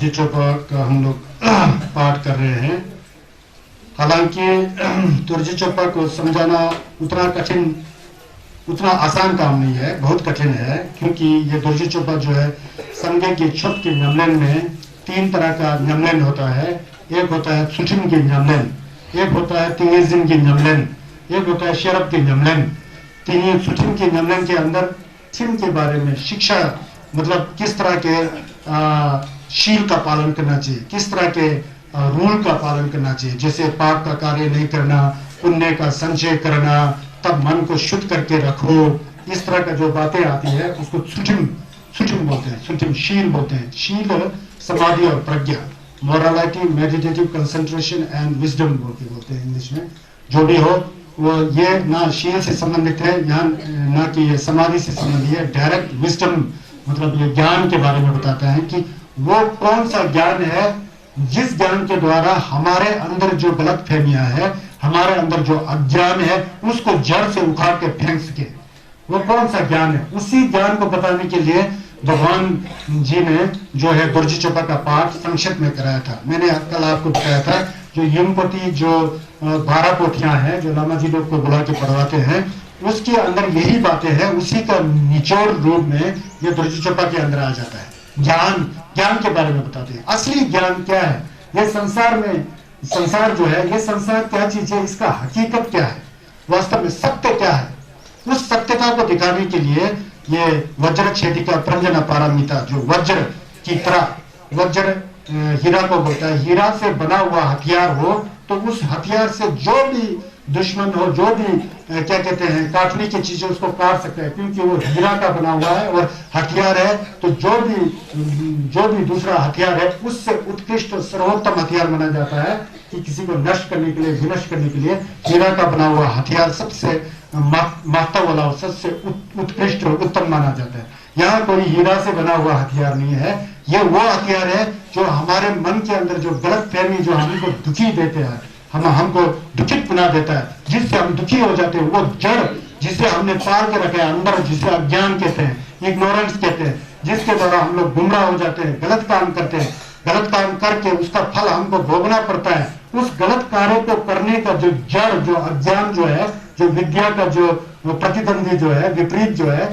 दुर्जी चोपा का हम लोग पाठ कर रहे हैं। हालांकि दुर्जी चोपा को समझाना उतना आसान काम नहीं है, बहुत कठिन है, क्योंकि ये दुर्जी चोपा जो है संज्ञा की छुप के न्यमलन में 3 तरह का न्यमलन होता है। एक होता है सुठिन की न्यमलन, एक होता है तिंगेजिन की न्यमलन, एक होता है शरब की न्यमलन। तीन सुठिन के न्यमलन के अंदर थिन के बारे में शिक्षा, मतलब किस तरह के शील का पालन करना चाहिए, किस तरह के रूल का पालन करना चाहिए, जैसे पाप का कार्य नहीं करना, पुण्य का संचय करना, तब मन को शुद्ध करके रखो, इस तरह का जो बातें आती है उसको सुठिन बोलते हैं, सुठिन शील बोलते हैं। शील समाधि और प्रज्ञा, morality, meditative concentration and wisdom बोलते हैं इंग्लिश में। जो भी हो वो ये ना शील से संबंधित है, यहाँ ना कि ये समाधि से संबंधित है। डायरेक्ट विजडम मतलब ये ज्ञान के बारे में बताता है कि वो कौन सा ज्ञान है जिस ज्ञान के द्वारा हमारे अंदर जो गलत फहमियां है, हमारे अंदर जो अज्ञान है, उसको जड़ से उखाड़ के फेंक सके। वो कौन सा ज्ञान है, उसी ज्ञान को बताने के लिए भगवान जी ने जो है दुर्जी चोपा का पाठ संक्षिप्त में कराया था। मैंने कल आपको बताया था जो यमपति जो 12 पोथियां हैं जो लामा जी लोग को बुला के पढ़वाते हैं, उसके अंदर यही बातें हैं, उसी का निचोड़ रूप में ये दुर्जी चोपा के अंदर आ जाता है। ज्ञान के बारे में बताते हैं। असली ज्ञान क्या है, ये संसार जो है, ये संसार क्या चीज है, इसका हकीकत क्या है, वास्तव में सत्य क्या है, उस सत्यता को दिखाने के लिए ये वज्र छेदिका प्रंजना पारमिता, जो वज्र की तरह, वज्र हीरा को बोलता है, हीरा से बना हुआ हथियार हो तो उस हथियार से जो भी दुश्मन हो, जो भी क्या कहते हैं काटने की चीजें, उसको काट सकते हैं, क्योंकि वो हीरा का बना हुआ है और हथियार है। तो जो भी दूसरा हथियार है उससे उत्कृष्ट और सर्वोत्तम हथियार माना जाता है कि किसी को नष्ट करने के लिए, विनष्ट करने के लिए हीरा का बना हुआ हथियार सबसे महत्व वाला, सबसे उत्कृष्ट और उत्तम माना जाता है। यहाँ कोई हीरा से बना हुआ हथियार नहीं है, ये वो हथियार है जो हमारे मन के अंदर जो गलत फहमी, जो हमको दुखी देते हैं, हमको दुखित बना देता है, जिससे हम दुखी हो जाते हैं, वो जड़ जिसे हमने पाल के रखा है अंदर, जिसे अज्ञान कहते हैं, इग्नोरेंस कहते हैं, जिसके द्वारा हम लोग गुमराह हो जाते हैं, गलत काम करते हैं, गलत काम करके उसका फल हमको भोगना पड़ता है। उस गलत कार्य को करने का जो जड़, जो अज्ञान जो है, जो विद्या का जो प्रतिद्वंदी जो है, विपरीत जो है,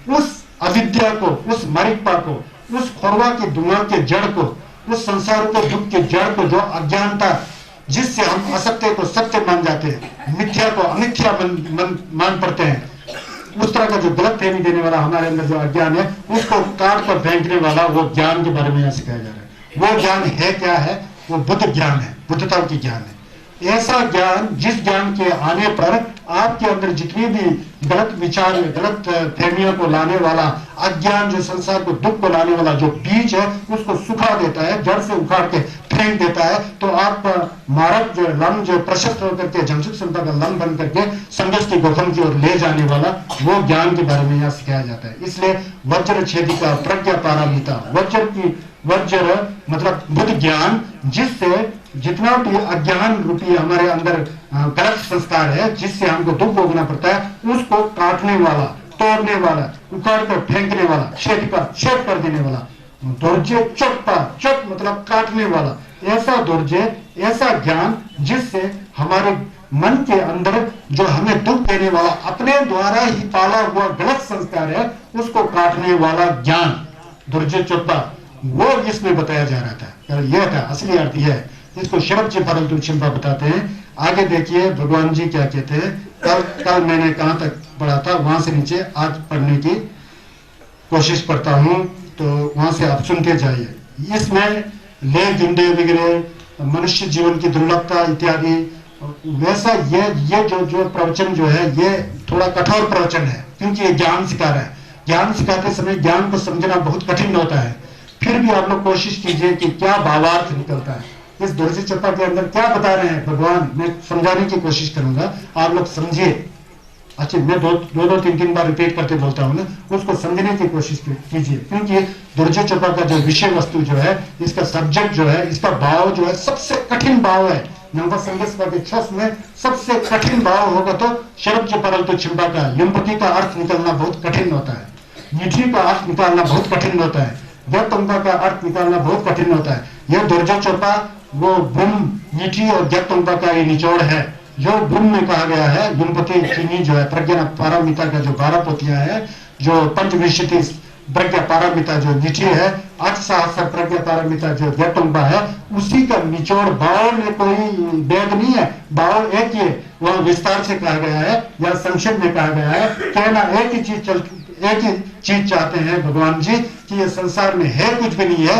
उस अविद्या को, उस मरिकपा को, उस खोरवा के दिमाग के जड़ को, उस संसार के दुख के जड़ को, जो अज्ञानता जिससे हम असत्य को सत्य मान जाते हैं, मिथ्या को अमिथ्या मान पड़ते हैं, उस तरह का जो गलत फहमी देने वाला हमारे अंदर जो अज्ञान है, उसको काट कर फेंकने वाला वो ज्ञान के बारे में यहाँ सिखाया जा रहा है। वो ज्ञान है क्या है, वो बुद्ध ज्ञान है, बुद्धता की ज्ञान है। ऐसा ज्ञान, जिस ज्ञान के आने पर आपके अंदर जितनी भी गलत विचार, गलत फहमियों को लाने वाला अज्ञान, जो संसार को दुख को लाने वाला जो बीज है, उसको सुखा देता है, जड़ से उखाड़ के फेंक देता है। तो आप मारक जो लम जो प्रशस्त होकर के जमशेद संता का लम बन करके संघर्ष की गोखम की ओर ले जाने वाला वो ज्ञान के बारे में यहाँ सिखाया जाता है। इसलिए वज्र छेदिका प्रज्ञा पारमिता, वज्र मतलब बुद्ध ज्ञान, जिससे जितना भी अज्ञान रूपी हमारे अंदर गलत संस्कार है, जिससे हमको दुख भोगना पड़ता है, उसको काटने वाला, तोड़ने वाला, उखाड़ कर फेंकने वाला, छेद कर देने वाला, दुर्जे चुप मतलब काटने वाला, ऐसा दुर्जे, ऐसा ज्ञान जिससे हमारे मन के अंदर जो हमें दुख देने वाला, अपने द्वारा ही पाला हुआ गलत संस्कार है, उसको काटने वाला ज्ञान, दुर्जे चुप्पा, वो इसमें बताया जा रहा था। यह था असली अर्थ है, इसको शरब से परंतु छिंपा बताते हैं। आगे देखिए भगवान जी क्या कहते हैं। कल मैंने कहां तक पढ़ा था, वहां से नीचे आज पढ़ने की कोशिश करता हूं, तो वहां से आप सुनते जाइए। इसमें ले गिंडे वगैरह, मनुष्य जीवन की दुर्लभता इत्यादि, वैसा ये जो प्रवचन जो है, ये थोड़ा कठोर प्रवचन है, क्योंकि ये ज्ञान सिखा रहा है। ज्ञान सिखाते समय ज्ञान को समझना बहुत कठिन होता है। फिर भी आप लोग कोशिश कीजिए कि क्या भावार्थ निकलता है, इस दुर्जी चोपा के अंदर क्या बता रहे हैं भगवान, मैं समझाने की कोशिश करूंगा, आप लोग समझिए। अच्छा, मैं दो तीन बार रिपीट करते बोलता हूँ ना, उसको समझने की कोशिश कीजिए, क्योंकि दुर्जी चोपा का जो विषय वस्तु जो है, इसका सब्जेक्ट जो है, इसका भाव जो है, सबसे कठिन भाव है। नंबर संघर्ष के छस में सबसे कठिन भाव होगा तो शरब जो परंतु छिंपा का यमपति का अर्थ निकलना बहुत कठिन होता है, निधि का अर्थ निकालना बहुत कठिन होता है, ज्ञातोंपा का अर्थ निकालना बहुत कठिन होता है। यह दुर्जय चोपा वो बुम ईटी और ज्ञातोंपा का ये निचोड़ है। जो बुम में कहा गया है युमपति चीनी जो है प्रज्ञा पारमिता का जो 12 पोथियां है, जो पंचविंशति प्रज्ञा पारमिता जो नीचे है, 8 सहस्र प्रज्ञा पारमिता जो ज्ञातोंपा है, उसी का निचोड़। बाओ में कोई भेद नहीं है, बाओ एक ही, वह विस्तार से कहा गया है या संक्षेप में कहा गया है। कहना एक ही चीज चाहते हैं भगवान जी कि ये संसार में है कुछ भी नहीं है,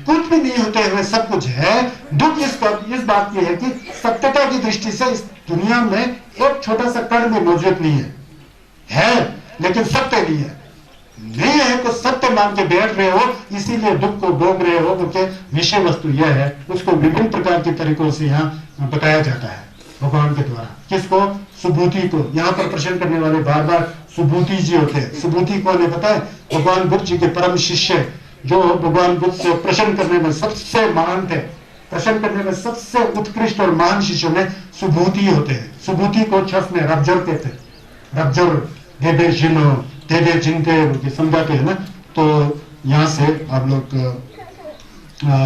कुछ भी नहीं होते हुए सब कुछ है। दुख इस बात की है कि सत्यता की दृष्टि से इस दुनिया में एक छोटा सा कण भी मौजूद नहीं है लेकिन सत्य नहीं है। नहीं है तो सत्य मान के बैठ रहे हो, इसीलिए दुख को भोग रहे हो, क्योंकि विषय वस्तु यह है। उसको विभिन्न प्रकार के तरीकों से यहाँ बताया जाता है भगवान के द्वारा। किसको? सुबूति को। यहाँ पर प्रश्न करने वाले बार बार सुबूति जी होते हैं। सुबूति कौन है पता है? भगवान बुद्ध जी के परम शिष्य, जो भगवान बुद्ध से प्रश्न करने में सबसे महान थे, प्रश्न करने में सबसे उत्कृष्ट और महान शिष्यों में सुबूति होते हैं। सुबूति को छस में रबजर कहते हैं। रबजर देदे जिनो देदे जिनते समझाते हैं ना। तो यहाँ से आप लोग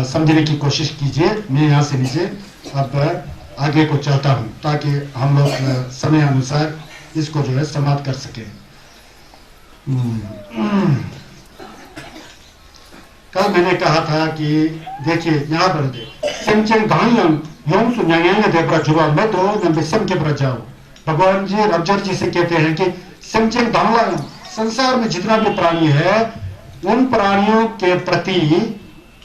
समझने की कोशिश कीजिए। मैं यहाँ से नीचे अब आगे को चलता हूँ ताकि हम लोग समय अनुसार इसको जो है समाप्त कर सके। कल मैंने कहा था कि देखिए यहाँ पर भगवान जी रबजर जी से कहते हैं कि संसार में जितना भी प्राणी है उन प्राणियों के प्रति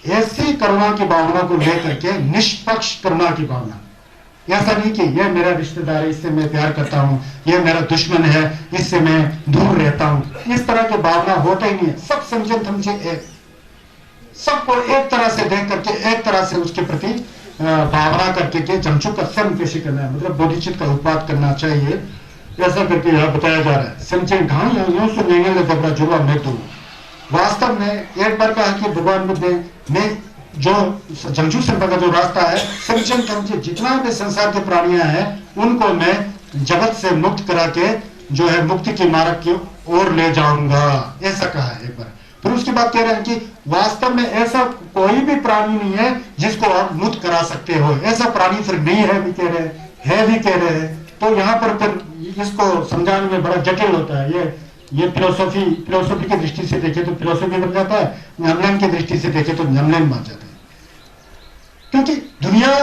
ऐसी करुणा की भावना को लेकर के निष्पक्ष करुणा की भावना। ऐसा नहीं कि यह मेरा रिश्तेदार है, इससे मैं प्यार करता हूँ, यह मेरा दुश्मन है, इससे मैं दूर रहता हूँ। इस तरह की भावना होता ही नहीं है। सब समझन समझे एक, सबको एक तरह से देख करके एक तरह से उसके प्रति भावना करके के जमचू का स्वयं पेशी करना है, मतलब बोधिचित का उत्पाद करना चाहिए। ऐसा करके यहाँ बताया जा रहा है। समझे घाव यूं सुनेंगे ले जुड़ा मैं तो वास्तव में एक बार कहा कि भगवान बुद्ध ने जो जमचू संपा का जो रास्ता है, समझन समझे जितना भी संसार के प्राणियां हैं उनको मैं जगत से मुक्त करा के जो है मुक्ति के मार्ग की ओर ले जाऊंगा, ऐसा कहा है एक बार। फिर उसके बाद कह रहे हैं कि वास्तव में ऐसा कोई भी प्राणी नहीं है जिसको आप मुक्त करा सकते हो। ऐसा प्राणी फिर नहीं है भी कह रहे है भी कह रहे हैं। तो यहाँ पर फिर इसको समझाने में बड़ा जटिल होता है। ये फिलोसॉफी की दृष्टि से देखे तो फिलोसॉफी बन जाता है, न्यामलन की दृष्टि से देखे तो न्यामलन बन जाता है। क्योंकि दुनिया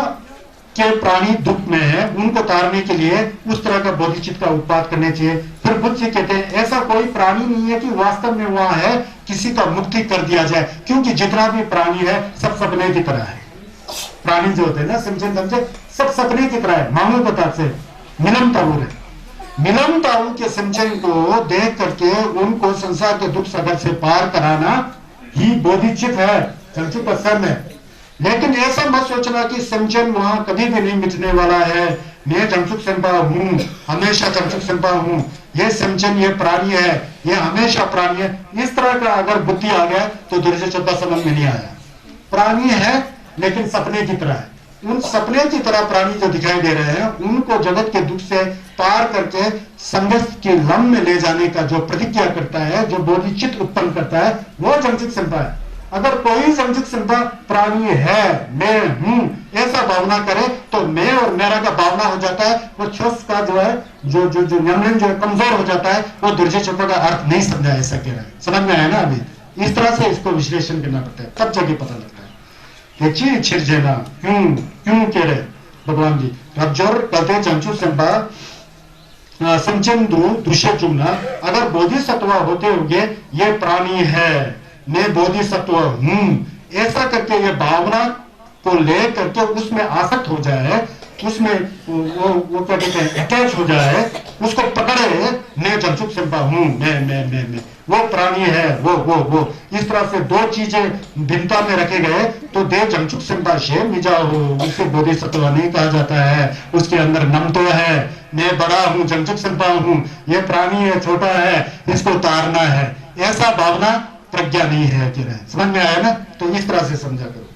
के प्राणी दुख में है, उनको तारने के लिए उस तरह का बोधिचित का उत्पाद करने चाहिए। फिर बुद्ध जी कहते हैं ऐसा कोई प्राणी नहीं है कि वास्तव में वहां है किसी का मुक्ति कर दिया जाए, क्योंकि जितना भी प्राणी है सब सपने की तरह है। प्राणी जो होते हैं ना समझे सब सपने की तरह है। मामू बता से मिलम ताऊ है, मिलम ताऊ के समझन को देख करके उनको संसार के दुख सागर से पार कराना ही बोधिचित है, जमचुक असम है। लेकिन ऐसा मत सोचना कि समझन वहां कभी भी नहीं मिटने वाला है। मैं जमचुक संपा हूं, हमेशा जमचुक संपा हूं। ये समझन ये प्राणी है, ये हमेशा प्राणी है। इस तरह का अगर बुद्धि आ गया तो दुर्जय चौथा समझ में नहीं आया। प्राणी है लेकिन सपने की तरह है। उन सपने की तरह प्राणी जो दिखाई दे रहे हैं उनको जगत के दुख से पार करके संघर्ष के लम में ले जाने का जो प्रतिज्ञा करता है, जो बोधिचित उत्पन्न करता है, वो जमचुक संपा है। अगर कोई जमचुक संपा प्राणी है, मैं हूं, ऐसा भावना करे तो मैं और मेरा का भावना हो जाता है। वो छस का जो है जो जो जो न्यामलन जो है कमजोर हो जाता है। वो दुर्जय चौथा का अर्थ नहीं समझा, ऐसा कह रहा है। समझ में आया ना? अभी इस तरह से इसको विश्लेषण करना पड़ता है, तब जाके पता लगता है। क्यों कह रहे भगवान जी? रबजोर कहते जमचू संपा संचंदु दृश्य चुमना। अगर बोधिसत्व होते होंगे ये प्राणी है, मैं बोधिसत्व हूं, ऐसा करके ये भावना को ले करके उसमें आसक्त हो जाए, उसमें वो क्या कहते हैं अटैच हो जाए, उसको पकड़े, मैं जमचुक संपा हूं, मैं वो प्राणी है, वो इस तरह से दो चीजें भिन्नता में रखे गए तो दे जमचुक संपा शे मिजा हो, उसे बोधिसत्व नहीं कहा जाता है। उसके अंदर नमतो है, मैं बड़ा हूं, जमचुक संपा हूं, ये प्राणी है, छोटा है, इसको तारना है, ऐसा भावना प्रज्ञा नहीं है। समझ में आया ना? तो इस तरह से समझा करो।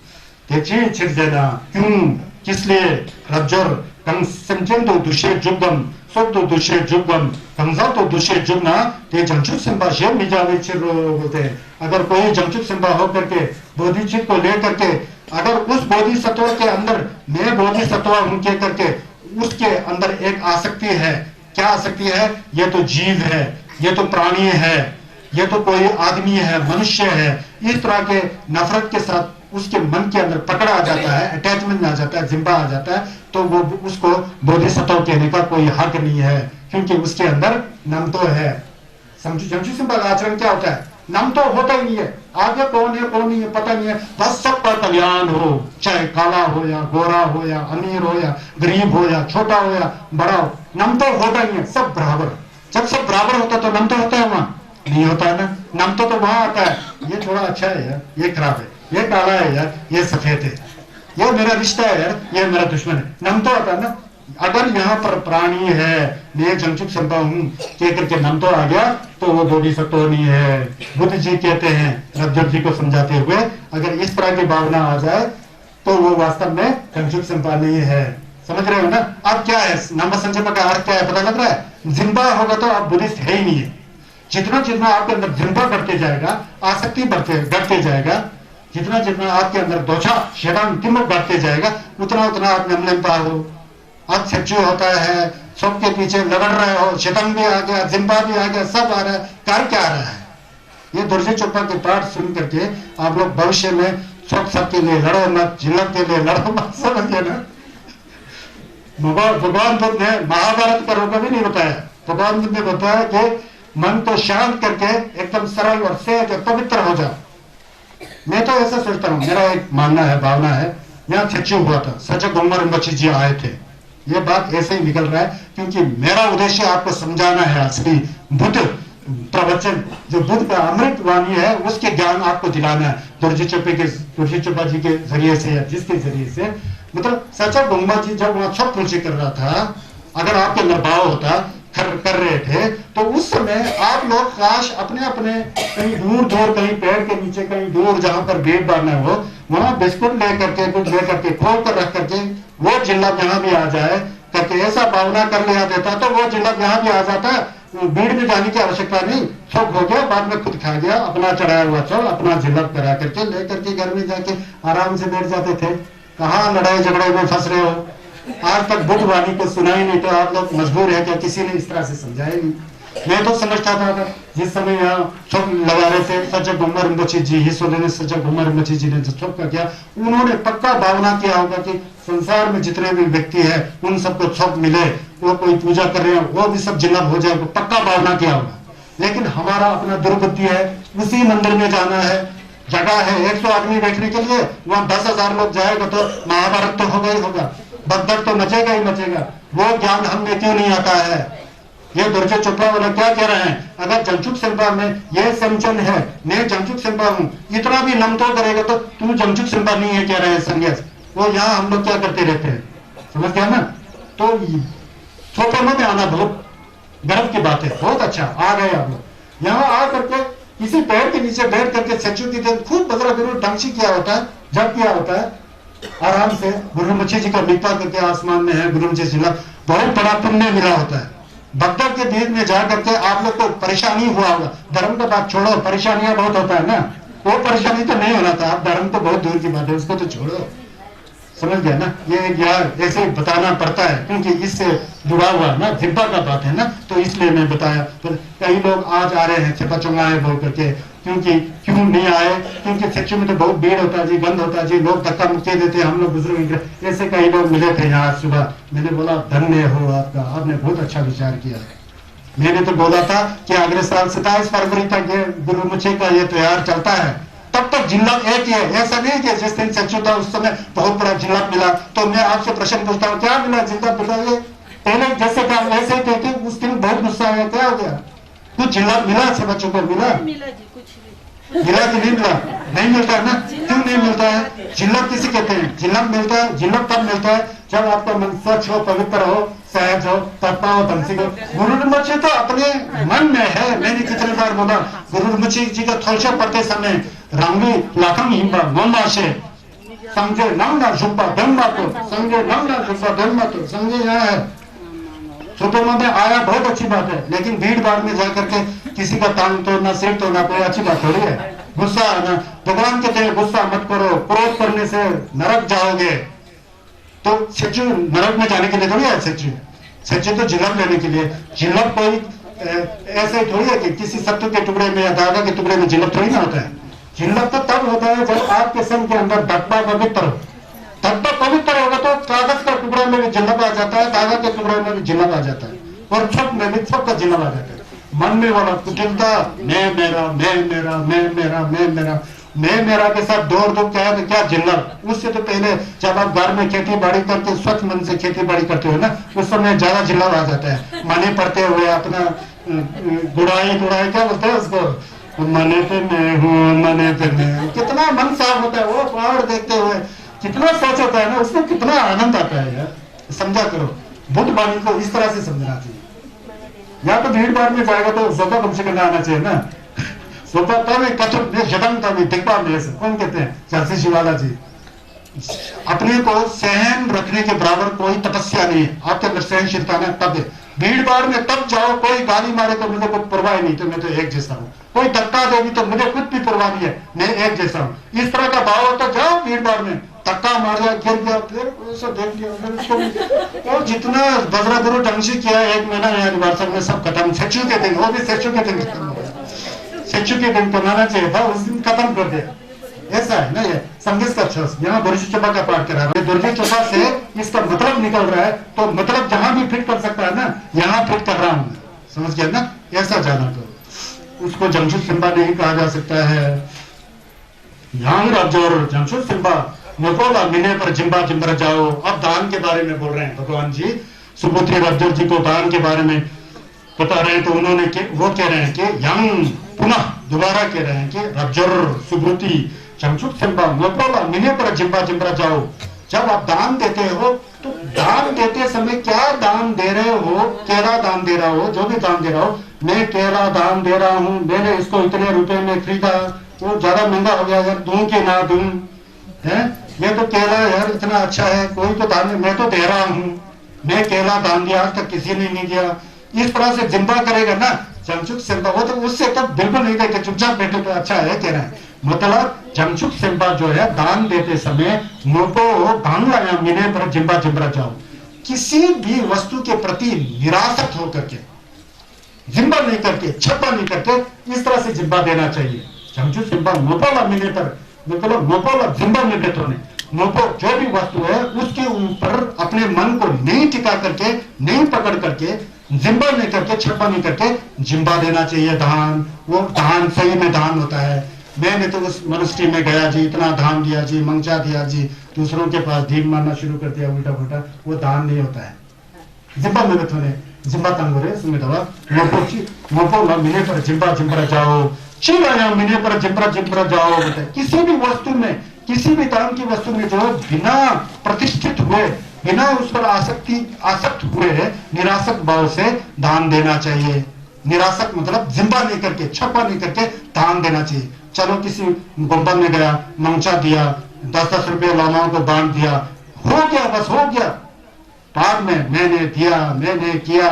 देखिए छिड़ देना क्यों, किस लिए? रबजोर 강sem전도 두시에 죽음 속도 두시에 죽음 강사도 दुष्य जुगना ते जंचुक संभा शेर मिजावे चिरो होते अगर कोई जंचुक संभा हो करके बोधिचित को ले करके अगर उस बोधिसत्व के अंदर मैं बोधिसत्व हूं के करके उसके अंदर एक आसक्ति है क्या आसक्ति है ये तो जीव है ये तो प्राणी है ये तो कोई आदमी है मनुष्य है इस तरह के नफरत के साथ उसके मन के अंदर पकड़ा आ जाता है अटैचमेंट आ जाता है जिम्बा आ जाता है तो वो उसको बोधिसत्व कहने का कोई हक नहीं है क्योंकि उसके अंदर नम तो है जंचुक संभा का आचरण क्या होता है नम तो होता ही नहीं है आगे कौन है कौन नहीं है पता नहीं है बस सबका कल्याण हो चाहे काला हो या गोरा हो या अमीर हो या गरीब हो या छोटा हो या बड़ा हो नम तो होता ही है सब बराबर जब सब बराबर होता तो नम तो होता है वहां नहीं होता है ना नम तो वहां आता है ये थोड़ा अच्छा है यार ये खराब है ये काला है यार ये सफेद है ये मेरा रिश्ता है यार ये मेरा दुश्मन है नम तो आता है ना अगर यहाँ पर प्राणी है मैं जंचुक संभा हूं कह करके नम तो आ गया तो वो बोधिसत्व नहीं है बुद्ध जी कहते हैं रज्जब जी को समझाते हुए अगर इस तरह की भावना आ जाए तो वो वास्तव में जंचुक संभा नहीं है समझ रहे हो ना अब क्या है नंबर संचय का अर्थ क्या है पता लग रहा है जिम्बा होगा तो आप बुद्धिस्ट है ही नहीं है जितना जितना आपके अंदर जिम्बा बढ़ते जाएगा आसक्ति बढ़ते जाएगा जितना जितना आपके अंदर दोषा शैतान तिमक बढ़ते जाएगा उतना उतना आप नमन पा हो आप सच्चू होता है सबके पीछे लड़ रहे हो शैतान भी आ गया जिम्बा भी आ गया सब आ रहा है कर क्या आ रहा है ये दुर्जय चोपड़ा के पाठ सुन करके आप लोग भविष्य में सबके लिए लड़ो मत जिलक के लिए लड़ो मत समझिए ना भगवान बुद्ध ने महाभारत का रोका भी नहीं बताया भगवान बुद्ध ने बताया कि मन को शांत करके एकदम सरल और सहज और पवित्र हो जाओ मैं तो ऐसा सोचता हूँ मेरा एक मानना है भावना है यहाँ सच्चू हुआ था सचा गोमर बच्ची जी आए थे ये बात ऐसे ही निकल रहा है क्योंकि मेरा उद्देश्य आपको समझाना है असली बुद्ध प्रवचन जो बुद्ध का अमृत वाणी है उसके ज्ञान आपको दिलाना है दुर्जय चोपड़ा जी के जरिए से या जिसके जरिए से मतलब सचा गोम्बा जी जब वहां छप पूछे कर रहा था अगर आपके अंदर भाव होता कर रहे थे तो उस समय आप लोग काश अपने अपने कहीं दूर कहीं पेड़ के नीचे कहीं दूर जहां पर भीड़ भाड़ना हो वहां बिस्कुट ले करके कुछ ले करके खोल कर रख करके वो जिला जहां भी आ जाए करके ऐसा भावना कर लिया देता तो वो जिला जहां भी आ जाता भीड़ में जाने की आवश्यकता नहीं सब हो गया बाद में खुद खा गया अपना चढ़ाया हुआ चल अपना जिला करा करके ले करके घर में जाके आराम से बैठ जाते थे कहाँ लड़ाई झगड़े में फंस रहे हो आज तक बुद्ध वाणी को सुना ही नहीं तो आप लोग मजबूर है क्या किसी ने इस तरह से समझाया नहीं मैं तो समझता था जिस समय यहाँ सब लगा रहे थे सचा गोम्बा रिम्पोछे जी हिस्सों ने सचा गोम्बा रिम्पोछे जी ने जो छप का किया उन्होंने पक्का भावना किया होगा कि संसार में जितने भी व्यक्ति है उन सबको छप मिले वो कोई पूजा कर रहे हैं वो भी सब जिन्नत हो जाए पक्का भावना किया होगा लेकिन हमारा अपना दुर्बुद्धि है उसी मंदिर में जाना है जगह है 100 आदमी बैठने के लिए वहां 10,000 लोग जाएगा तो महाभारत तो होगा ही होगा बदतर तो मचेगा ही मचेगा वो ज्ञान हमें क्यों नहीं आता है ये दुर्जय चोपड़ा वाला क्या कह रहे हैं अगर जंचुक संभा में ये समझन है मैं जंचुक संभा हूँ इतना भी नम तो करेगा तो तू जंचुक संभा नहीं है कह रहे हैं संन्यास वो यहाँ हम लोग क्या करते रहते हैं समझ गया ना तो छोटे में आना बहुत गर्व की बात है बहुत अच्छा आ गए आप लोग यहाँ आ करके किसी पेड़ के नीचे बैठ करके सच्चू की खूब बदला जरूर ढंग से किया होता है जब किया होता है आराम से गुरु मुखी जी का लिपा करके आसमान में है गुरु मुखी जिला बहुत बड़ा पुण्य मिला होता है बगदाद के बीच में जा करके आप लोग को परेशानी हुआ होगा धर्म का बात छोड़ो परेशानियां बहुत होता है ना वो परेशानी तो नहीं होना था आप धर्म तो बहुत दूर की बात है उसको तो छोड़ो समझ गया ना ये यार ऐसे बताना पड़ता है क्योंकि इससे जुड़ा हुआ ना जिब्बा का बात है ना तो इसलिए मैं बताया तो कई लोग आज आ रहे हैं छपा चुंगा है बोल करके क्योंकि क्यों नहीं आए क्योंकि सच्चू में तो बहुत भीड़ होता है जी बंद होता है जी लोग धक्का मुक्के देते हम लोग बुजुर्ग ऐसे कई लोग मिले थे यहाँ सुबह मैंने बोला धन्य हो आपका आपने बहुत अच्छा विचार किया मैंने तो बोला था कि अगले साल 27 फरवरी तक ये गुरु मुखी का ये त्योहार चलता है तब तक जिला एक ही है ऐसा नहीं कि जिस दिन सच्चू था उस समय बहुत बड़ा जिला मिला तो मैं आपसे प्रश्न पूछता हूँ क्या मिला जिला बताइए पहले जैसे था वैसे ही थे उस दिन बहुत गुस्सा आया क्या हो गया कुछ जिला मिला सब बच्चों को मिला जिला की नहीं मिला नहीं मिलता है ना क्यों नहीं मिलता है जिला किसे कहते हैं जिला मिलता है जिला तब मिलता है जब आपका मन स्वच्छ हो पवित्र हो सहज हो तत्पा हो ढंग से हो गुरु मुखी तो अपने मन में है मैंने कितने बार बोला गुरु मुखी जी का थोलसा पढ़ते समय रामली लाखम हिंबा मोमा से संजय नंगा जुब्बा धम्मा तो संजय नंगा जुब्बा धम्मा तो संजय यहाँ है सुतोमा में आया, बहुत अच्छी बात है, लेकिन भीड़ भाड़ में जाकर के किसी का टांग तोड़ना, सिर तोड़ना कोई अच्छी बात थोड़ी है। गुस्सा आना, भगवान कहते हैं गुस्सा मत करो, क्रोध करने से नरक जाओगे। तो सच्चू नरक में जाने के लिए थोड़ी है सच्चू, सच्चू तो जिलम लेने के लिए। जिलम कोई ऐसे थोड़ी है कि किसी सत्तू के टुकड़े में या दागा के टुकड़े में जिलम थोड़ी ना होता है। जिलम तो तब होता है जब आपके संग के अंदर डब्बा पवित्र हो। डब्बा पवित्र होगा तो कागज का टुकड़ा में भी जिलम आ जाता है, दागा के टुकड़े में भी जिलम आ जाता है, और छप में भी छप का जिलम आ जाता है। मन में वाला कुटिलता, मैं मेरा मैं मेरा मैं मेरा मैं मेरा मैं मेरा के साथ दौड़ दौड़ क्या है, क्या जिल्लत। उससे तो पहले जब आप घर में खेती बाड़ी करके स्वच्छ मन से खेती बाड़ी करते हो ना, उस समय ज्यादा जिल्लत आ जाता है। माने पढ़ते हुए अपना गुड़ाई गुड़ाई क्या बोलते हैं उसको, मने पे मैं हूँ, मने पे मैं हूँ, कितना मन साफ होता है वो पहाड़ देखते हुए, कितना सोच होता है ना, उसमें कितना आनंद आता है यार। समझा करो, बुद्ध वाणी को इस तरह से समझना चाहिए। या तो भीड़ भाड़ में जाएगा तो सोफा कम से कम आना चाहिए ना, सोफा तब कथक में जटम तभी दिखा में कौन कहते हैं, झांसी शिवाला जी। अपने को सहन रखने के बराबर कोई तपस्या नहीं है। आपके अंदर सहनशीलता ना तब भीड़ भाड़ में तब जाओ, कोई गाली मारे तो मुझे कोई परवाह नहीं, तो मैं तो एक जैसा हूँ। कोई धक्का देगी तो मुझे खुद भी परवाह नहीं है, मैं एक जैसा हूँ। इस तरह का भाव हो तो जाओ भीड़ भाड़ में, धक्का मार दिया, गिर गया, फिर ऐसा देख लिया। और जितना बजरा गुरु ढंग से किया, 1 महीना यहाँ निवासन में सब खत्म। सच्चू के दिन, वो भी सच्चू के दिन खत्म हो गया। सच्चू के दिन बनाना चाहिए था, उस दिन खत्म कर दिया। ऐसा है ना, ये संगीत का अक्षर यहाँ दुर्जी चोपा का पाठ करा रहा है। दुर्जी चोपा से इसका मतलब निकल रहा है, तो मतलब जहां भी फिट कर सकता है ना, यहाँ फिट कर रहा हूँ, समझ गया ना। ऐसा जाना तो उसको जमशेद सिंबा नहीं कहा जा सकता है। यहाँ राजौर जमशेद सिंबा नकोला मिने पर जिम्बा जिम्बर जाओ। अब दान के बारे में बोल रहे हैं भगवान जी, सुपुत्री राजौर जी को दान के बारे में बता रहे हैं। तो उन्होंने वो कह रहे हैं कि यंग पुनः दोबारा कह रहे हैं कि राजौर सुपुत्री जमशेद सिंबा नकोला मिने पर जिम्बा जिम्बर जाओ। जब आप दान देते हो तो दान देते समय क्या दान दे रहे हो, केला दान दे रहा हो, जो भी दान दे रहा हो। मैं केला दान दे रहा हूँ, मैंने इसको इतने रुपए में खरीदा, वो ज्यादा महंगा हो गया यार, दूं कि ना दूं है। ये तो केला यार इतना अच्छा है, कोई तो दान, मैं तो दे रहा हूँ, मैं केला दान दिया, आज तक किसी ने नहीं दिया। इस तरह से जिम्बा करेगा ना जमशेद सिंबा, वो तो उससे तो बिल्कुल नहीं देते, चुपचाप बैठे तो अच्छा है कह रहे हैं। मतलब जमशेद सिंबा जो है दान देते समय मोको बांग्ला मिने पर जिम्बा जिम्बरा जाओ। किसी भी वस्तु के प्रति निरासक्त होकर के, जिम्बा नहीं करके, छप्पा नहीं करके, इस तरह से जिम्बा देना चाहिए। जमशेद सिंबा मोपोला मिने पर, मतलब मोपोला जिम्बा में बेटो ने मोपो जो भी वस्तु है उसके ऊपर अपने मन को नहीं टिका करके, नहीं पकड़ करके, जिम्बा नहीं करके, छप्पा नहीं करके जिम्बा देना चाहिए। दान, वो दान सही में दान होता है। मैंने तो उस मनुष्य में गया जी, इतना दान दिया जी, मंगचा दिया जी, दूसरों के पास भीख मारना शुरू कर दिया उल्टा पुल्टा, वो दान नहीं होता है। जिम्बा में थोड़े जिम्बा तंग रे सुमित दवा मोपो न मिले पर जिम्बा जिम्बरा जाओ, चिल्लाया मिले पर जिम्बरा जिम्बरा जाओ। किसी भी वस्तु में, किसी भी तरह की वस्तु में जो बिना प्रतिष्ठित हुए, बिना उस पर आसक्त हुए निरासक्त भाव से दान देना चाहिए। निरासक्त मतलब जिम्बा नहीं करके, छप्पा नहीं करके दान देना चाहिए। चलो किसी गुम्बा में गया, मंगचा दिया, 10-10 रुपये लामाओं को बांट दिया, हो गया, बस हो गया। बाद में मैंने दिया, मैंने किया,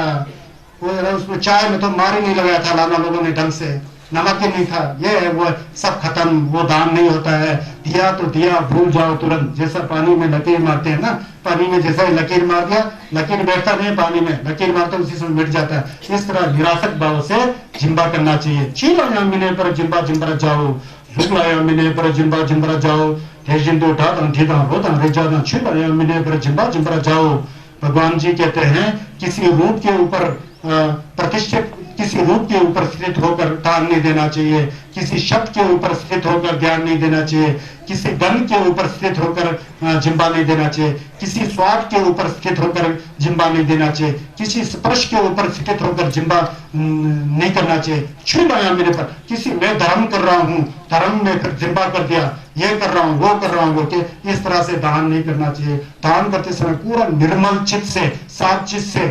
उसमें चाय में तो मार ही नहीं लगाया था लामा लोगों ने ढंग से, नमक ही नहीं था, ये है वो सब खत्म, वो दान नहीं होता है। दिया तो दिया, भूल जाओ तुरंत। जैसा पानी में लकीर मारते हैं ना, पानी में जैसा ही लकीर मार दिया, लकीर बैठता नहीं पानी में, लकीर मारते उसी समय मिट जाता है। इस तरह निरासक भाव से जिम्बा करना चाहिए। चीला मिने पर जिम्बा जिम्बरा जाओ, झुकलाया मिने पर जिम्बा जिम्बरा जाओ, जिंदो उठा ठीदा होता रेजा छिला मिने पर जिम्बा जिम्बरा जाओ। भगवान जी कहते हैं किसी रूप के ऊपर प्रतिष्ठित, किसी रूप के ऊपर स्थित होकर दान नहीं देना चाहिए, किसी शब्द के ऊपर स्थित होकर ध्यान नहीं देना चाहिए, किसी गंध के ऊपर स्थित होकर जिम्बा नहीं देना चाहिए, किसी स्वाद के ऊपर स्थित होकर जिम्बा नहीं देना चाहिए, किसी स्पर्श के ऊपर स्थित होकर जिम्बा नहीं करना चाहिए। छुलाया मेरे पर, किसी मैं धर्म कर रहा हूँ, धर्म में फिर जिम्बा कर दिया, ये कर रहा हूँ, वो कर रहा हूँ, इस तरह से दान नहीं करना चाहिए। दान करते समय पूरा निर्मल चित्त से, साफ चित्त से,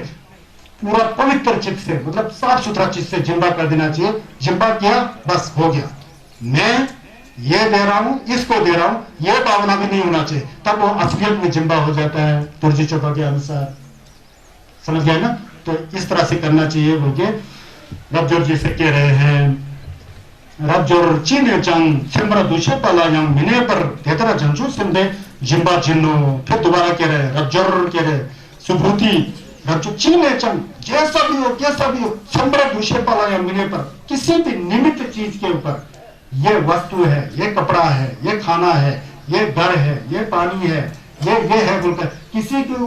पूरा पवित्र चित्त से, मतलब साफ सुथरा चित्त से जिम्बा कर देना चाहिए। जिम्बा किया, बस हो गया। मैं ये दे रहा हूं, इसको दे रहा हूं, ये भावना भी नहीं होना चाहिए, तब वो असलियत में जिम्बा हो जाता है तुर्जी चोपा के अनुसार। समझ गए ना? तो इस तरह से करना चाहिए बोल रबजोर जी से कह रहे हैं। रबजोर चीने चंग सिमरा दूसरे पाला यंग मिने पर तेतरा जंचू सिंधे जिम्बा जिन्नो। फिर दोबारा कह रहे रबजोर कह रहे सुभूति रबजो चीने चंग जैसा भी हो कैसा भी हो सिमरा दूसरे पाला यंग मिने पर किसी भी निमित्त चीज के ऊपर, ये वस्तु है, ये कपड़ा है, ये खाना है, ये घर है, ये पानी है, ये है बोलकर किसी के